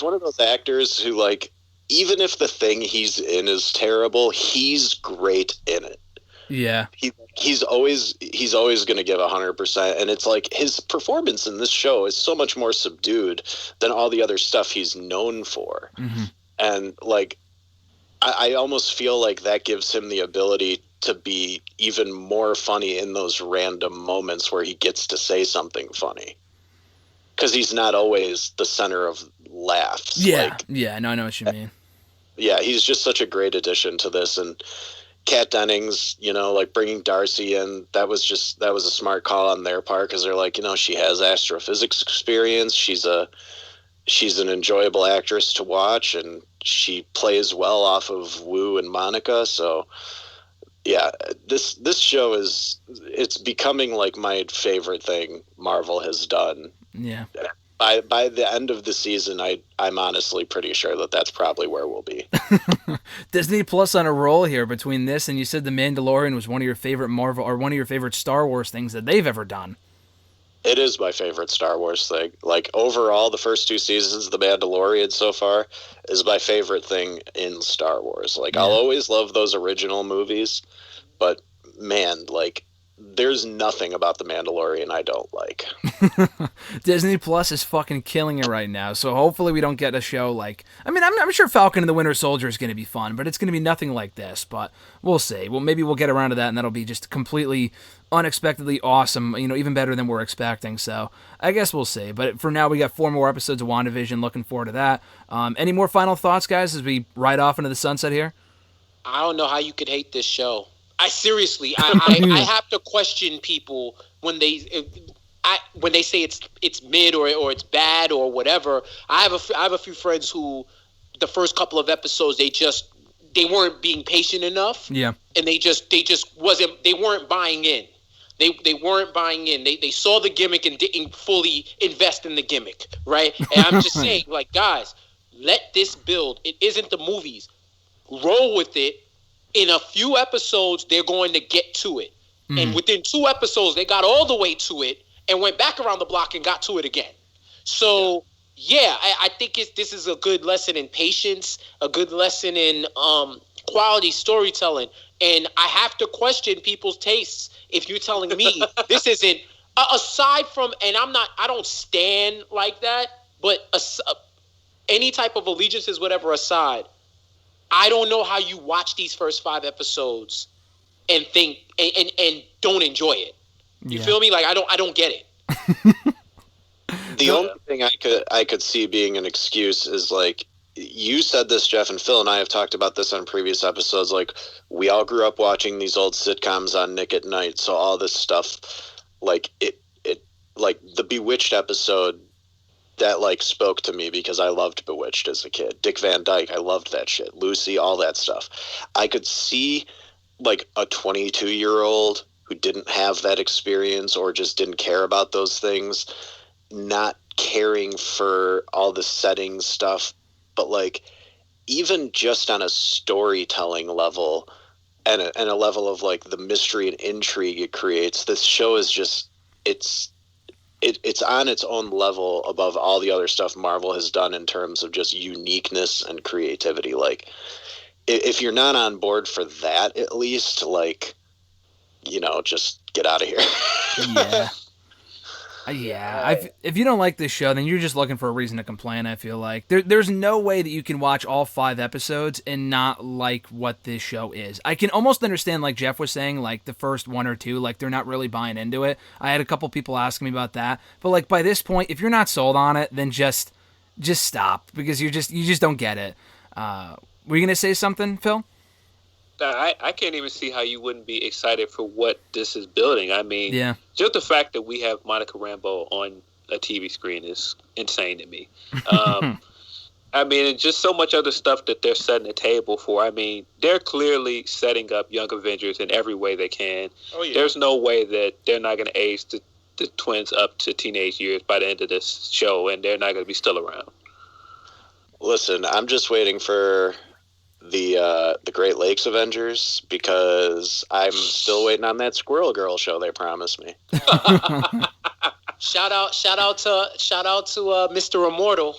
one of those actors who, like, even if the thing he's in is terrible, he's great in it. Yeah, he's always going to give 100%, and it's like his performance in this show is so much more subdued than all the other stuff he's known for, and like I almost feel like that gives him the ability to be even more funny in those random moments where he gets to say something funny, because he's not always the center of laughs. Yeah, no, I know what you mean. Yeah, he's just such a great addition to this, and Kat Dennings, like bringing Darcy in, that was a smart call on their part, because they're like, she has astrophysics experience. She's an enjoyable actress to watch, and she plays well off of Wu and Monica. So yeah, this show it's becoming like my favorite thing Marvel has done. Yeah. By the end of the season, I'm honestly pretty sure that's probably where we'll be. Disney Plus on a roll here between this, and you said The Mandalorian was one of your favorite Marvel, or one of your favorite Star Wars things that they've ever done. It is my favorite Star Wars thing. Like, overall, the first 2 seasons of The Mandalorian so far is my favorite thing in Star Wars. Like, yeah. I'll always love those original movies, but man, like, there's nothing about The Mandalorian I don't like. Disney Plus is fucking killing it right now, so hopefully we don't get a show like... I mean, I'm sure Falcon and the Winter Soldier is going to be fun, but it's going to be nothing like this, but we'll see. Well, maybe we'll get around to that, and that'll be just completely unexpectedly awesome, even better than we're expecting, so I guess we'll see. But for now, we got 4 more episodes of WandaVision. Looking forward to that. Any more final thoughts, guys, as we ride off into the sunset here? I don't know how you could hate this show. I seriously, I have to question people when they say it's mid or it's bad or whatever. I have a few friends who the first couple of episodes they weren't being patient enough. Yeah. And they weren't buying in. They weren't buying in. They saw the gimmick and didn't fully invest in the gimmick, right? And I'm just saying, like, guys, let this build. It isn't the movies. Roll with it. In a few episodes, they're going to get to it. And within 2 episodes, they got all the way to it and went back around the block and got to it again. So, yeah, I think this is a good lesson in patience, a good lesson in quality storytelling. And I have to question people's tastes if you're telling me this isn't, aside from, and I don't stand like that, but any type of allegiances, whatever aside, I don't know how you watch these first 5 episodes and think and don't enjoy it. You feel me? Like I don't get it. The only thing I could see being an excuse is like you said this, Jeff, and Phil and I have talked about this on previous episodes. Like we all grew up watching these old sitcoms on Nick at Night, so all this stuff, like it like the Bewitched episode. That like spoke to me because I loved Bewitched as a kid. Dick Van Dyke, I loved that shit. Lucy, all that stuff. I could see like a 22-year-old who didn't have that experience or just didn't care about those things, not caring for all the setting stuff. But like even just on a storytelling level and a level of like the mystery and intrigue it creates, this show is just it's on its own level above all the other stuff Marvel has done in terms of just uniqueness and creativity. Like, if you're not on board for that, at least, like, just get out of here. Yeah. Yeah, if you don't like this show, then you're just looking for a reason to complain, I feel like. There's no way that you can watch all 5 episodes and not like what this show is. I can almost understand, like Jeff was saying, like the first 1 or 2, like they're not really buying into it. I had a couple people asking me about that. But like by this point, if you're not sold on it, then just stop because you just don't get it. Were you going to say something, Phil? I can't even see how you wouldn't be excited for what this is building. I mean, just the fact that we have Monica Rambeau on a TV screen is insane to me. I mean, and just so much other stuff that they're setting the table for. I mean, they're clearly setting up Young Avengers in every way they can. Oh, yeah. There's no way that they're not going to age the twins up to teenage years by the end of this show, and they're not going to be still around. Listen, I'm just waiting for the Great Lakes Avengers because I'm still waiting on that Squirrel Girl show they promised me. Shout out to Mr. Immortal.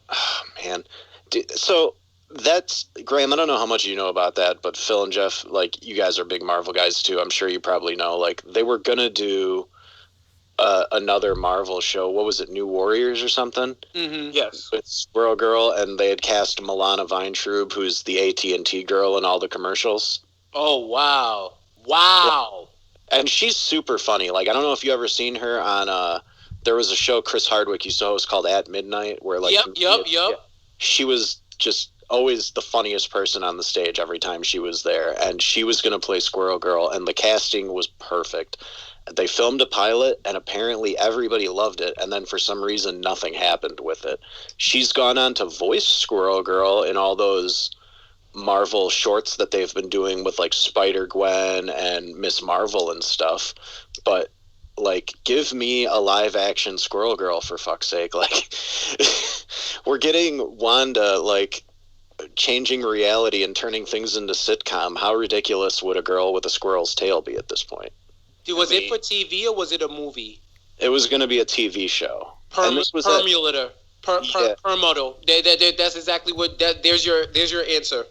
Oh, man. So that's Graham. I don't know how much you know about that, but Phil and Jeff, like you guys are big Marvel guys too. I'm sure you probably know. Like they were gonna do another Marvel show. What was it, New Warriors or something? Mm-hmm. Yes, with Squirrel Girl, and they had cast Milana Weintraub, who's the AT&T girl in all the commercials. Oh wow! And she's super funny. Like I don't know if you ever seen her on. There was a show Chris Hardwick used to host called At Midnight, where like yep. She was just always the funniest person on the stage every time she was there, and she was going to play Squirrel Girl, and the casting was perfect. They filmed a pilot, and apparently everybody loved it, and then for some reason nothing happened with it. She's gone on to voice Squirrel Girl in all those Marvel shorts that they've been doing with like Spider-Gwen and Miss Marvel and stuff, but like give me a live action Squirrel Girl for fuck's sake. Like we're getting Wanda like changing reality and turning things into sitcom. How ridiculous would a girl with a squirrel's tail be at this point? Dude, was it for TV or was it a movie? It was going to be a TV show. Permulator. Permodal. That's exactly what there's your answer.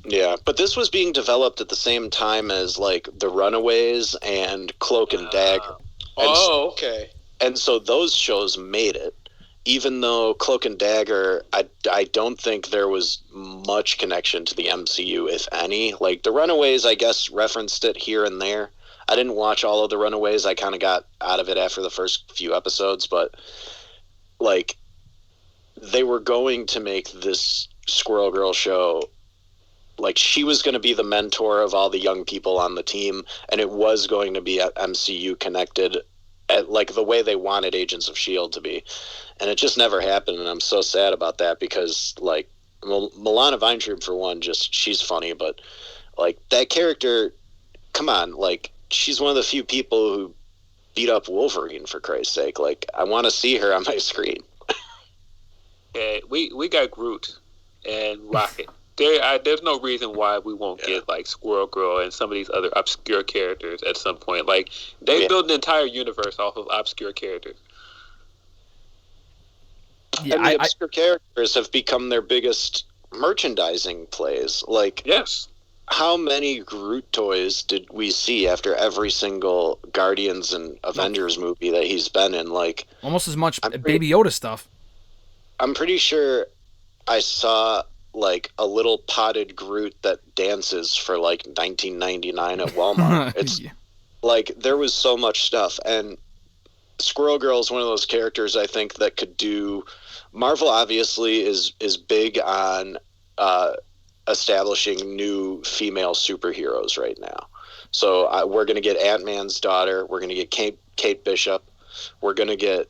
Yeah, but this was being developed at the same time as like The Runaways and Cloak and Dagger. Okay. And so those shows made it, even though Cloak and Dagger, I don't think there was much connection to the MCU, if any. Like, The Runaways, I guess, referenced it here and there. I didn't watch all of The Runaways. I kind of got out of it after the first few episodes, but, like, they were going to make this Squirrel Girl show like she was going to be the mentor of all the young people on the team, and it was going to be MCU connected at like the way they wanted Agents of S.H.I.E.L.D. to be. And it just never happened, and I'm so sad about that because, like, Milana Weintraub, for one, just, she's funny, but, like, that character, come on, like, she's one of the few people who beat up Wolverine, for Christ's sake. Like, I want to see her on my screen. Yeah, we got Groot and Rocket. There's no reason why we won't get like Squirrel Girl and some of these other obscure characters at some point. Like they built an entire universe off of obscure characters. Yeah, and the obscure characters have become their biggest merchandising plays. Like, yes, how many Groot toys did we see after every single Guardians and Avengers movie that he's been in? Like, almost as much Baby Yoda stuff. I'm pretty sure I saw like a little potted Groot that dances for like $19.99 at Walmart. It's like there was so much stuff, and Squirrel Girl is one of those characters I think that could do. Marvel obviously is big on establishing new female superheroes right now. So we're going to get Ant-Man's daughter. We're going to get Kate Bishop. We're going to get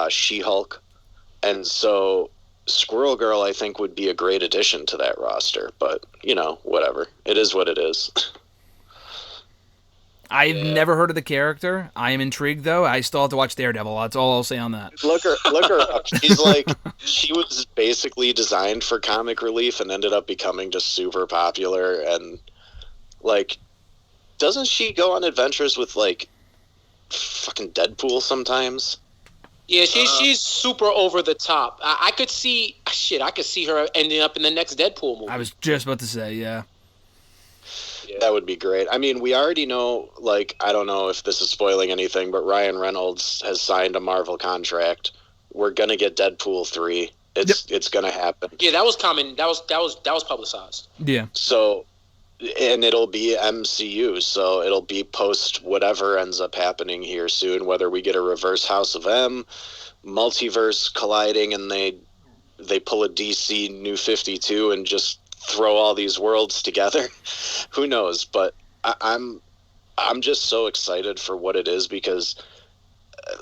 She-Hulk, and so Squirrel Girl, I think, would be a great addition to that roster, but, you know, whatever. It is what it is. I've never heard of the character. I am intrigued, though. I still have to watch Daredevil. That's all I'll say on that. Look her up. She was basically designed for comic relief and ended up becoming just super popular. And, like, doesn't she go on adventures with, like, fucking Deadpool sometimes? Yeah, she's super over the top. I could see her ending up in the next Deadpool movie. I was just about to say, yeah. That would be great. I mean, we already know, like, I don't know if this is spoiling anything, but Ryan Reynolds has signed a Marvel contract. We're gonna get Deadpool 3. It's gonna happen. Yeah, that was common. That was publicized. Yeah. So, and it'll be MCU, so it'll be post whatever ends up happening here soon, whether we get a reverse House of M, multiverse colliding, and they pull a DC New 52 and just throw all these worlds together. Who knows? But I'm just so excited for what it is because,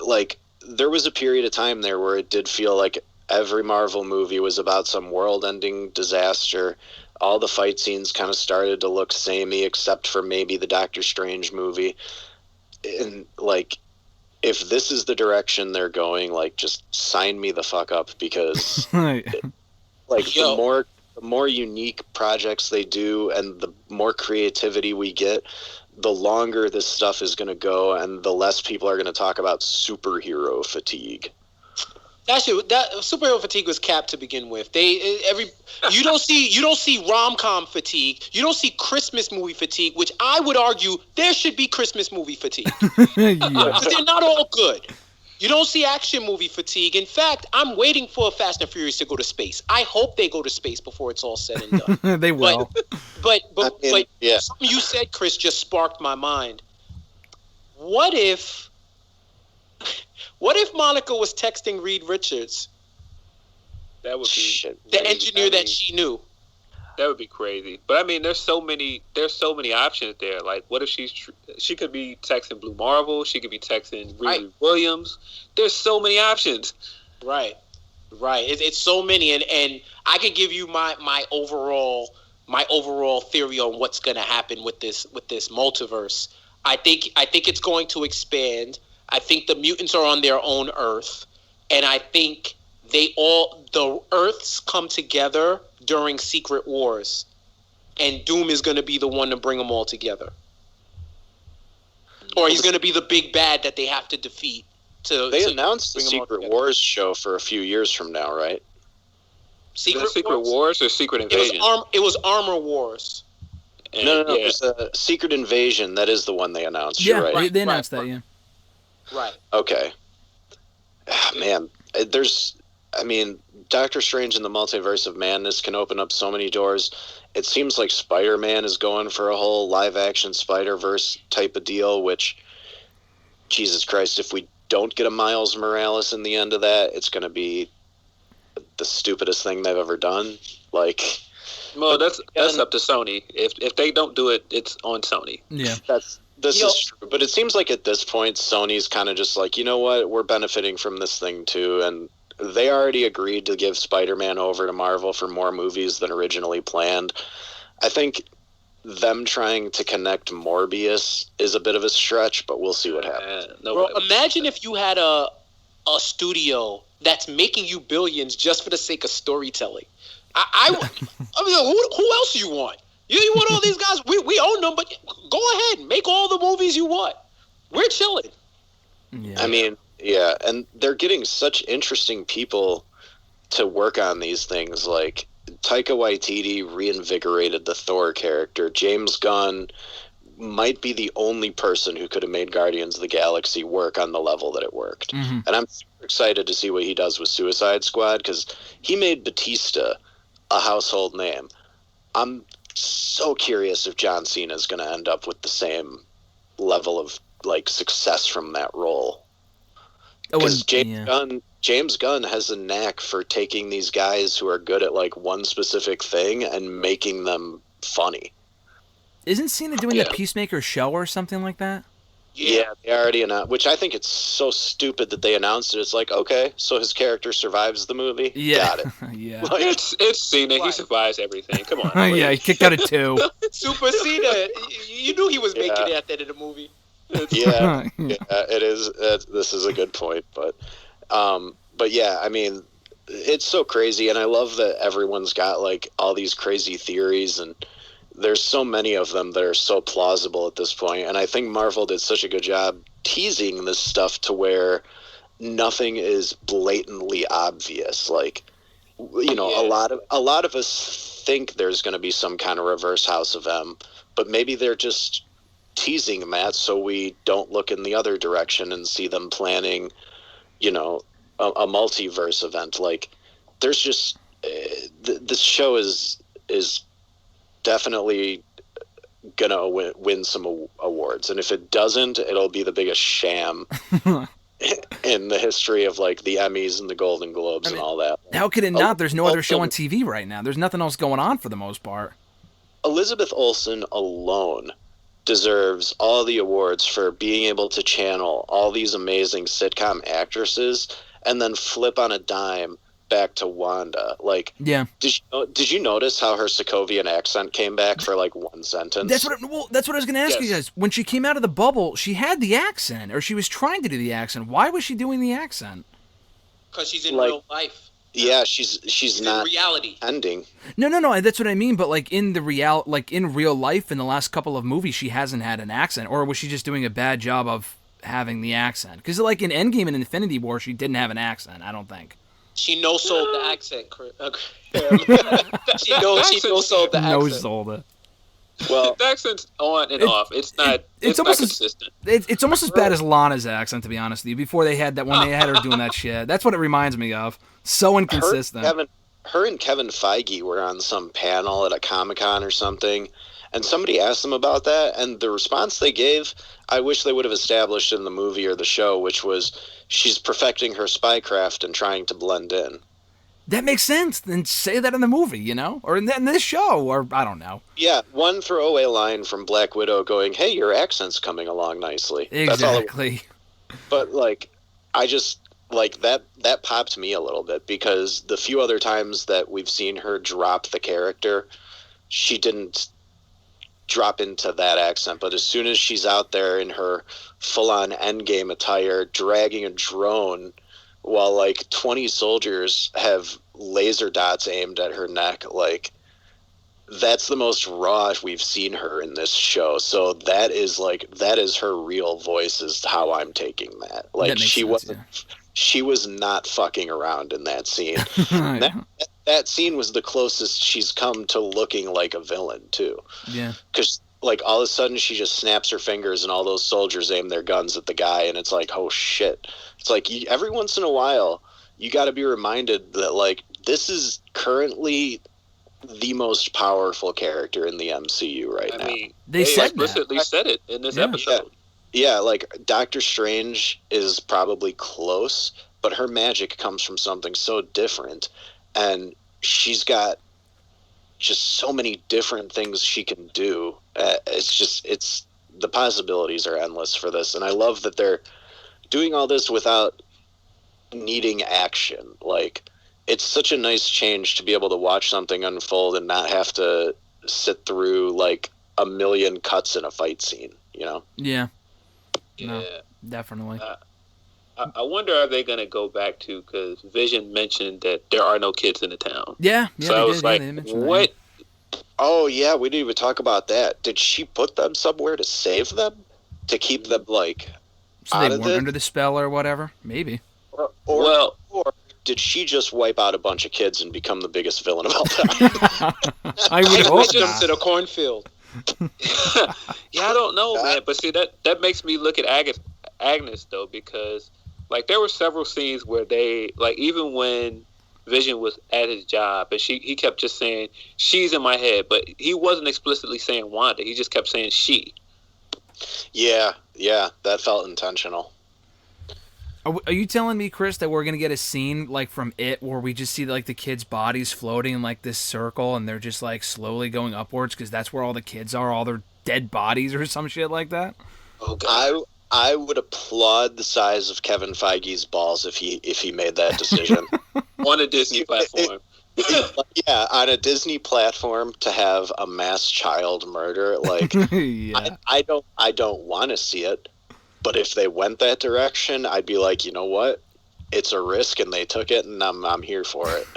like, there was a period of time there where it did feel like every Marvel movie was about some world-ending disaster. All the fight scenes kind of started to look samey, except for maybe the Doctor Strange movie. And, like, if this is the direction they're going, like, just sign me the fuck up because, the more unique projects they do and the more creativity we get, the longer this stuff is going to go and the less people are going to talk about superhero fatigue. That superhero fatigue was capped to begin with. You don't see rom-com fatigue. You don't see Christmas movie fatigue, which I would argue there should be Christmas movie fatigue. But they're not all good. You don't see action movie fatigue. In fact, I'm waiting for Fast and Furious to go to space. I hope they go to space before it's all said and done. They will. But something you said, Chris, just sparked my mind. What if Monica was texting Reed Richards? That would be the engineer that she knew. That would be crazy. But I mean, there's so many options there. Like, what if she could be texting Blue Marvel? She could be texting Riri Williams. There's so many options. Right. It's so many, and I could give you my overall theory on what's going to happen with this multiverse. I think it's going to expand. I think the mutants are on their own Earth, and I think the Earths come together during Secret Wars, and Doom is going to be the one to bring them all together, or he's going to be the big bad that they have to defeat. They announced the Secret Wars show for a few years from now, right? Secret Wars or Secret Invasion? It was Armor Wars. No. It was a Secret Invasion. That is the one they announced. Yeah, right. They announced that. Yeah. Right. Okay. Man, Doctor Strange and the Multiverse of Madness can open up so many doors. It seems like Spider-Man is going for a whole live-action Spider-Verse type of deal, which, Jesus Christ, if we don't get a Miles Morales in the end of that, it's going to be the stupidest thing they've ever done. Like, Well, that's up to Sony. If they don't do it, it's on Sony. Yeah. This is true, but it seems like at this point, Sony's kind of just like, you know what, we're benefiting from this thing too, and they already agreed to give Spider-Man over to Marvel for more movies than originally planned. I think them trying to connect Morbius is a bit of a stretch, but we'll see what happens. Bro, imagine if you had a studio that's making you billions just for the sake of storytelling. I mean, who else do you want? You want all these guys? We own them, but go ahead, make all the movies you want. We're chilling. Yeah. I mean, yeah, and they're getting such interesting people to work on these things. Like Taika Waititi reinvigorated the Thor character. James Gunn might be the only person who could have made Guardians of the Galaxy work on the level that it worked. Mm-hmm. And I'm super excited to see what he does with Suicide Squad, because he made Batista a household name. I'm so curious if John Cena is going to end up with the same level of like success from that role. Because James Gunn has a knack for taking these guys who are good at like one specific thing and making them funny. Isn't Cena doing the Peacemaker show or something like that? Yeah, they already announced, which I think it's so stupid that they announced it. It's like, okay, so his character survives the movie? Yeah. Got it. Yeah. Like, it's Cena. He survives everything. Come on. Yeah, he kicked out a 2. Super Cena. You knew he was making it at the end of the movie. Yeah, it is. This is a good point, but yeah, I mean, it's so crazy, and I love that everyone's got like all these crazy theories, and there's so many of them that are so plausible at this point. And I think Marvel did such a good job teasing this stuff to where nothing is blatantly obvious. Like, you know, a lot of us think there's going to be some kind of reverse House of M, but maybe they're just teasing that so we don't look in the other direction and see them planning, you know, a multiverse event. Like, there's just this show is definitely gonna win some awards, and if it doesn't, it'll be the biggest sham in the history of like the Emmys and the Golden Globes and all that. How could it not? There's no other show on TV right now. There's nothing else going on for the most part. Elizabeth Olsen alone deserves all the awards for being able to channel all these amazing sitcom actresses and then flip on a dime back to Wanda. Like, yeah. Did you notice how her Sokovian accent came back for like one sentence? That's what I was going to ask you guys. When she came out of the bubble, she had the accent, or she was trying to do the accent. Why was she doing the accent? Because she's in real life. Yeah, she's not in reality. Ending. No. That's what I mean. But like in real life, in the last couple of movies, she hasn't had an accent, or was she just doing a bad job of having the accent? Because like in Endgame and Infinity War, she didn't have an accent. I don't think. She no-sold the accent. she no-sold the accent. No-sold it. Well, the accent's on and off. It's not consistent. It's almost as bad as Lana's accent, to be honest with you. Before they had that, when they had her doing that shit, that's what it reminds me of. So inconsistent. Her and Kevin Feige were on some panel at a Comic-Con or something, and somebody asked them about that, and the response they gave, I wish they would have established in the movie or the show, which was she's perfecting her spycraft and trying to blend in. That makes sense. Then say that in the movie, you know? Or in this show, or I don't know. Yeah, one throwaway line from Black Widow going, hey, your accent's coming along nicely. Exactly. But, like, I just, like, that popped me a little bit, because the few other times that we've seen her drop the character, she didn't drop into that accent. But as soon as she's out there in her full-on Endgame attire, dragging a drone while like 20 soldiers have laser dots aimed at her neck, like, that's the most raw we've seen her in this show. So that is her real voice, is how I'm taking that. Like, she was not fucking around in that scene. That scene was the closest she's come to looking like a villain too. Yeah. Because like all of a sudden she just snaps her fingers and all those soldiers aim their guns at the guy, and it's like, oh shit. It's like every once in a while you got to be reminded that like this is currently the most powerful character in the MCU right now. I mean, they explicitly said it in this episode. Yeah, like Doctor Strange is probably close, but her magic comes from something so different, and she's got just so many different things she can do. It's the possibilities are endless for this, and I love that they're doing all this without needing action. Like, it's such a nice change to be able to watch something unfold and not have to sit through like a million cuts in a fight scene, you know? Yeah. Yeah. No, definitely. I wonder, are they going to go back to, because Vision mentioned that there are no kids in the town. Yeah. So I was like, what? Oh, yeah, we didn't even talk about that. Did she put them somewhere to save them? To keep them, like, So out they of weren't it? under the spell or whatever? Maybe. Or did she just wipe out a bunch of kids and become the biggest villain of all time? I would Take hope them not. to the cornfield. Yeah, I don't know, man. But see, that makes me look at Agnes, though, because, like, there were several scenes where they, like, even when Vision was at his job, and he kept just saying, she's in my head, but he wasn't explicitly saying Wanda. He just kept saying she. Yeah, that felt intentional. Are you telling me, Chris, that we're going to get a scene, like, from It, where we just see, like, the kids' bodies floating in, like, this circle, and they're just, like, slowly going upwards, because that's where all the kids are, all their dead bodies or some shit like that? Oh, God. I would applaud the size of Kevin Feige's balls if he made that decision. On a Disney platform. Yeah, on a Disney platform to have a mass child murder, like, Yeah. I don't want to see it. But if they went that direction, I'd be like, you know what? It's a risk, and they took it, and I'm here for it.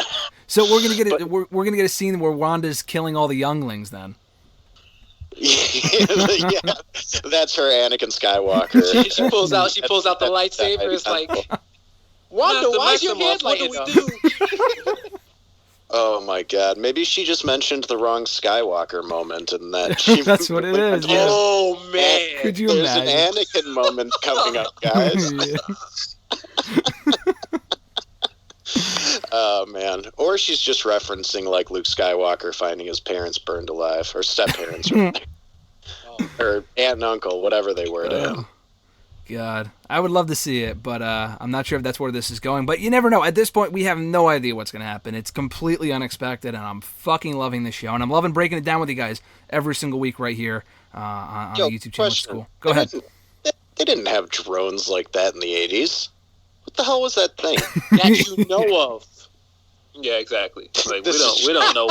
So we're gonna get we're gonna get a scene where Wanda's killing all the younglings. Then. Yeah, that's her Anakin Skywalker. She pulls out the lightsaber. It's like, Wanda, why is your head lighting up? Oh my God! Maybe she just mentioned the wrong Skywalker moment, and that she That's what it is. Yeah. Oh man! Could you There's imagine? an Anakin moment coming up, guys. Oh man! Or she's just referencing like Luke Skywalker finding his parents burned alive, or step-parents, or aunt and uncle, whatever they were to him. God, I would love to see it, but I'm not sure if that's where this is going. But you never know. At this point, we have no idea what's going to happen. It's completely unexpected, and I'm fucking loving the show. And I'm loving breaking it down with you guys every single week right here on the YouTube channel at school. Go ahead. They didn't have drones like that in the 80s. What the hell was that thing? That you know of. Yeah, exactly. Like we don't know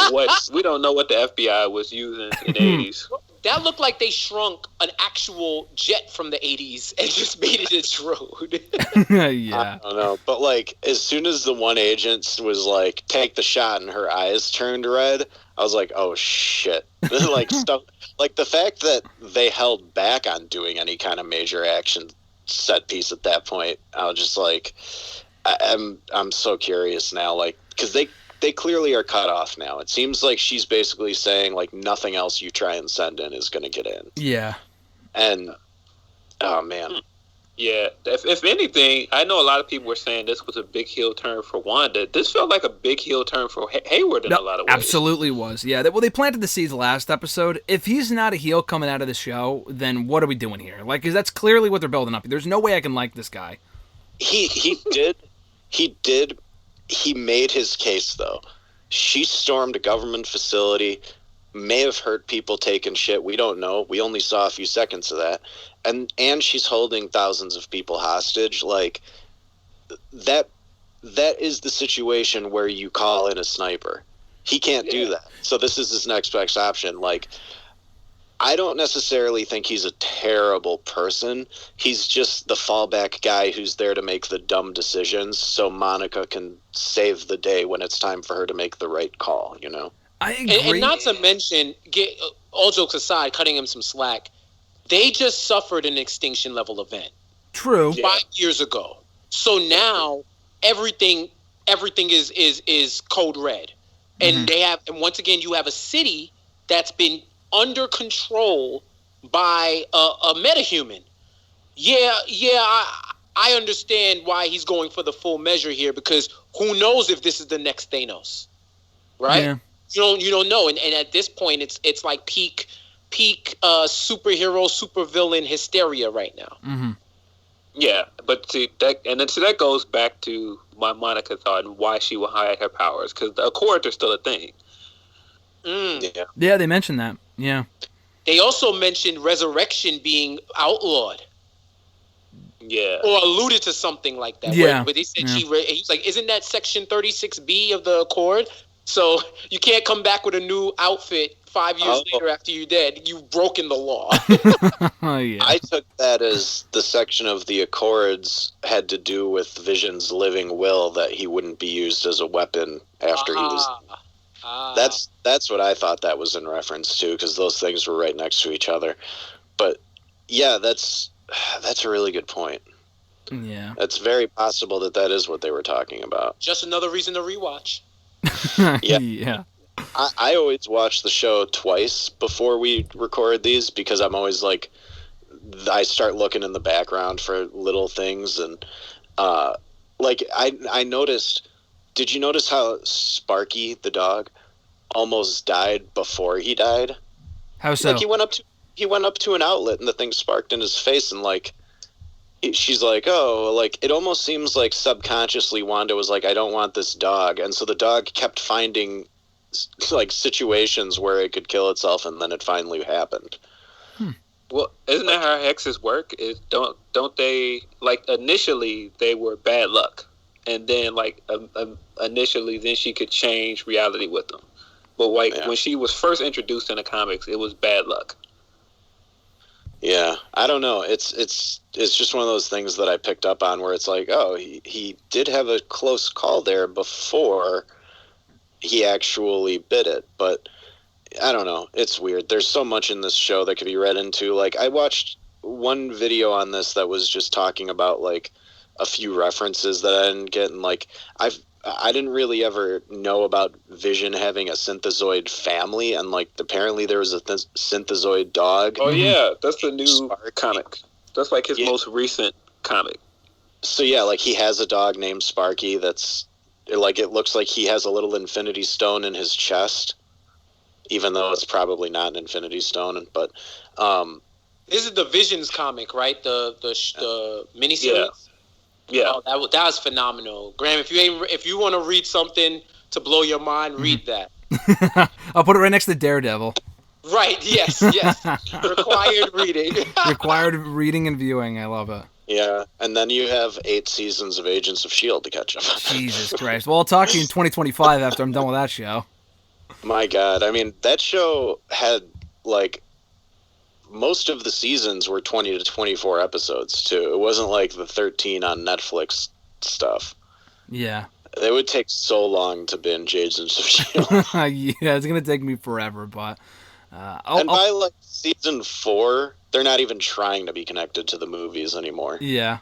what the FBI was using in the 80s. That looked like they shrunk an actual jet from the 80s and just made it a drone. Yeah. I don't know, but like as soon as the one agent was like, "Take the shot," and her eyes turned red, I was like, "Oh shit!" Like stuff, like the fact that they held back on doing any kind of major action set piece at that point. I was just like, I'm so curious now, like because they clearly are cut off now. It seems like she's basically saying like nothing else you try and send in is going to get in. Yeah. And oh man. Yeah. If anything, I know a lot of people were saying this was a big heel turn for Wanda. This felt like a big heel turn for Hayward in a lot of ways. Absolutely was. Yeah. Well, they planted the seeds last episode. If he's not a heel coming out of the show, then what are we doing here? Like, because that's clearly what they're building up. There's no way I can like this guy. He did. He made his case, though. She stormed a government facility, may have hurt people taking shit. We don't know. We only saw a few seconds of that. And she's holding thousands of people hostage. Like, that is the situation where you call in a sniper. He can't do that. So this is his next best option. Like, I don't necessarily think he's a terrible person. He's just the fallback guy who's there to make the dumb decisions so Monica can save the day when it's time for her to make the right call, you know? I agree. And not to mention, all jokes aside, cutting him some slack, they just suffered an extinction level event. True. 5 years ago. So now everything is code red. And and once again you have a city that's been under control by a metahuman. I understand why he's going for the full measure here, because who knows if this is the next Thanos, right? Yeah. You don't know, and at this point it's like peak superhero supervillain hysteria right now. Mm-hmm. Yeah, but see that goes back to my Monica thought and why she will hide her powers, because the Accords are still a thing. Yeah, they mentioned that. Yeah. They also mentioned resurrection being outlawed. Yeah. Or alluded to something like that. Yeah. Where they said he was like, isn't that section 36B of the Accord? So you can't come back with a new outfit 5 years later after you're dead. You've broken the law. Oh, yeah. I took that as the section of the Accords had to do with Vision's living will that he wouldn't be used as a weapon after he was. That's what I thought that was in reference to, because those things were right next to each other. But yeah, that's a really good point. Yeah. It's very possible that is what they were talking about. Just another reason to rewatch. Yeah. I always watch the show twice before we record these, because I'm always like, I start looking in the background for little things. And like I noticed, did you notice how Sparky the dog almost died before he died? How so? Like he went up to an outlet and the thing sparked in his face, and like she's like, oh, like it almost seems like subconsciously Wanda was like, I don't want this dog, and so the dog kept finding like situations where it could kill itself, and then it finally happened. Well, isn't that how hexes work? Is don't they, like, initially they were bad luck, and then like initially then she could change reality with them, but like when she was first introduced in the comics, it was bad luck. Yeah, I don't know. It's just one of those things that I picked up on where it's like, oh, he did have a close call there before he actually bit it, but I don't know. It's weird. There's so much in this show that could be read into. Like, I watched one video on this that was just talking about like a few references that I didn't get, and like I didn't really ever know about Vision having a synthezoid family, and like apparently there was a synthezoid dog. Oh yeah, that's the new comic. That's like his most recent comic. So yeah, like he has a dog named Sparky that's like, it looks like he has a little Infinity Stone in his chest, even though it's probably not an Infinity Stone. But this is the Visions comic, right? The miniseries. Yeah. Oh, that was phenomenal, Graham. If you want to read something to blow your mind, read that. I'll put it right next to Daredevil. Right. Yes. Required reading. Required reading and viewing. I love it. Yeah, and then you have 8 seasons of Agents of S.W.O.R.D. to catch up. Jesus Christ. Well, I'll talk to you in 2025 after I'm done with that show. My God. I mean, that show had, like, most of the seasons were 20 to 24 episodes, too. It wasn't like the 13 on Netflix stuff. Yeah. It would take so long to binge Agents of S.W.O.R.D. Yeah, it's going to take me forever, but... by, like, season 4... they're not even trying to be connected to the movies anymore. Yeah.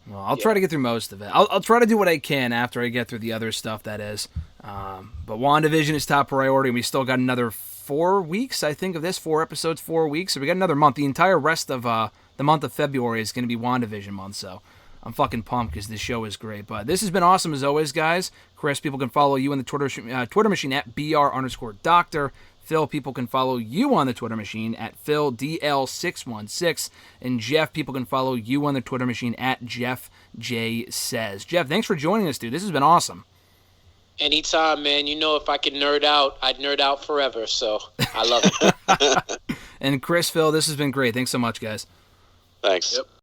Well, I'll try to get through most of it. I'll try to do what I can after I get through the other stuff, that is. But WandaVision is top priority, and we still got another 4 weeks, I think, of this. 4 episodes, 4 weeks. So we got another month. The entire rest of the month of February is going to be WandaVision month, so I'm fucking pumped because this show is great. But this has been awesome as always, guys. Chris, people can follow you on the Twitter machine at BR_Doctor. Phil, people can follow you on the Twitter machine at PhilDL616. And Jeff, people can follow you on the Twitter machine at JeffJSays. Jeff, thanks for joining us, dude. This has been awesome. Anytime, man. You know, if I could nerd out, I'd nerd out forever. So I love it. And Chris, Phil, this has been great. Thanks so much, guys. Thanks. Yep.